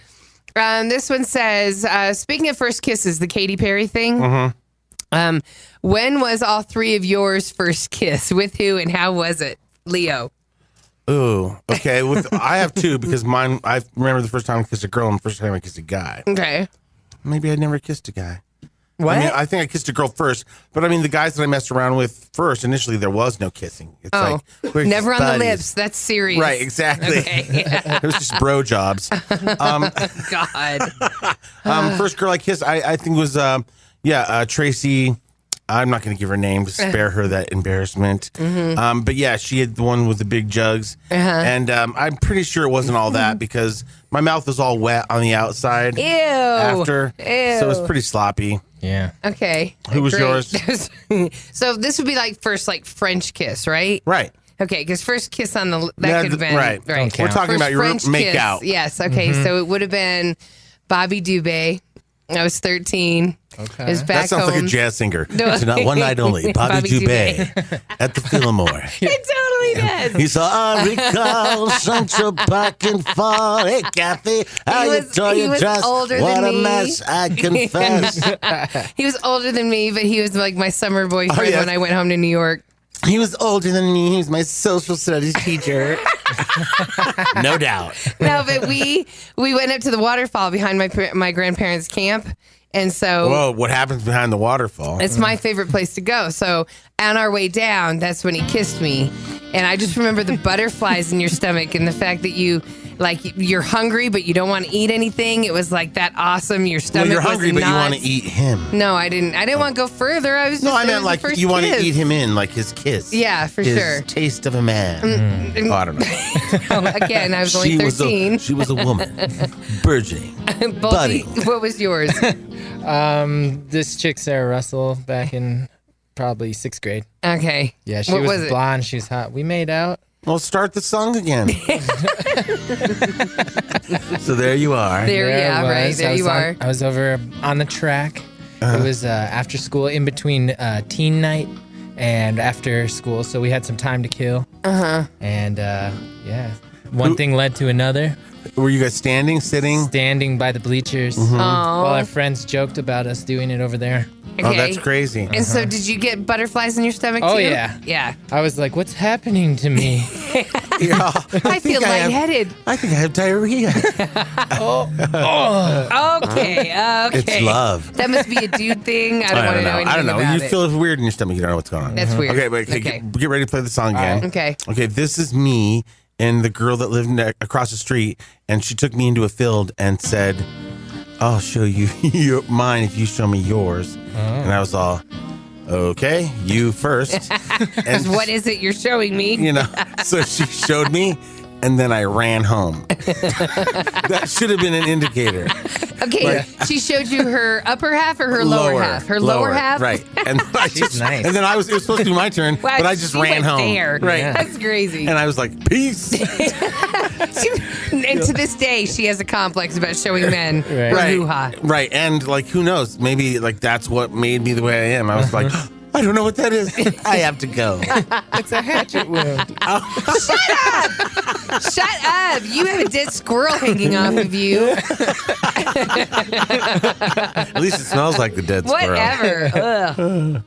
This one says, speaking of first kisses, the Katy Perry thing. When was all three of yours first kiss? With who and how was it? Leo. Ooh, okay. I have two because mine, I remember the first time I kissed a girl and the first time I kissed a guy. Okay. Maybe I never kissed a guy. What? I mean, I think I kissed a girl first, but I mean, the guys that I messed around with first, initially, there was no kissing. It's like, we're never on just the buddies. lips. That's serious. Right, exactly. Okay. It was just bro jobs. God. First girl I kissed, I think was, Tracy. I'm not going to give her name to spare her that embarrassment. But yeah, she had the one with the big jugs. And I'm pretty sure it wasn't all that because my mouth was all wet on the outside. Ew. After. Ew. So it was pretty sloppy. Yeah. Okay. Who was Great. yours? So this would be like first like French kiss, right? Right. Okay, because first kiss on the that Yeah, could have been right. We're talking First about your French make kiss. out. Yes. Okay. So it would have been Bobby Dubé. I was 13. Okay. It was back That sounds home. like a jazz singer. No. Tonight, one night only. Bobby Dubé at the Fillmore. It totally does. He saw, I recall Central Park and fall. Hey, Kathy, how you tore your dress? Older What than a me. mess, I confess. He was older than me, but he was like my summer boyfriend yes. when I went home to New York. He was older than me. He was my social studies teacher. No doubt. No, but we went up to the waterfall behind my grandparents' camp. And so Whoa, what happens behind the waterfall? it's my favorite place to go. So on our way down, that's when he kissed me. And I just remember the butterflies in your stomach and the fact that you're hungry, but you don't want to eat anything. It was like that awesome. Your stomach Well, you're hungry, was but you nuts. want to eat him. No, I didn't. I didn't want to go further. I was just, No, I it meant was the like first you want to kiss. eat him in, like his kiss. Yeah, for his sure. Taste of a man. Oh, I don't know. Again, I was only 13. She was a woman. Burgeoning. Buddy. What was yours? This chick, Sarah Russell, back in probably 6th grade. Okay. Yeah, she What was it? blonde. She was hot. We made out. Well, start the song again. So there you are. Yeah, I right. was. There you are. I was over on the track. It was after school, in between teen night and after school, so we had some time to kill. And yeah, one thing led to another. Were you guys standing, sitting? Standing by the bleachers while our friends joked about us doing it over there. Okay. Oh, that's crazy. And so, did you get butterflies in your stomach Oh, too? yeah. Yeah. I was like, what's happening to me? Yeah, I feel lightheaded. I think I have diarrhea. Okay. It's love. That must be a dude thing. I don't want to know anything I don't know. about You it. feel weird in your stomach. You don't know what's going on. That's weird. Okay, but get ready to play the song again. Okay. Okay, this is me and the girl that lived across the street, and she took me into a field and said, I'll show you mine if you show me yours. And I was all, okay, you first. And What is it you're showing me? you know, so she showed me, and then I ran home. That should have been an indicator. Okay, she showed you her upper half or her lower half? Her lower half? Right. And I She's nice. And then it was supposed to be my turn, Wow, but I just she ran went home. there. Right. That's crazy. And I was like, peace. And to this day, she has a complex about showing men her Right. hoo-ha. Right. And like, who knows? Maybe like that's what made me the way I am. I was like, I don't know what that is. I have to go. It's a hatchet wound. Shut up! You have a dead squirrel hanging off of you. At least it smells like the dead squirrel. Whatever. Ugh.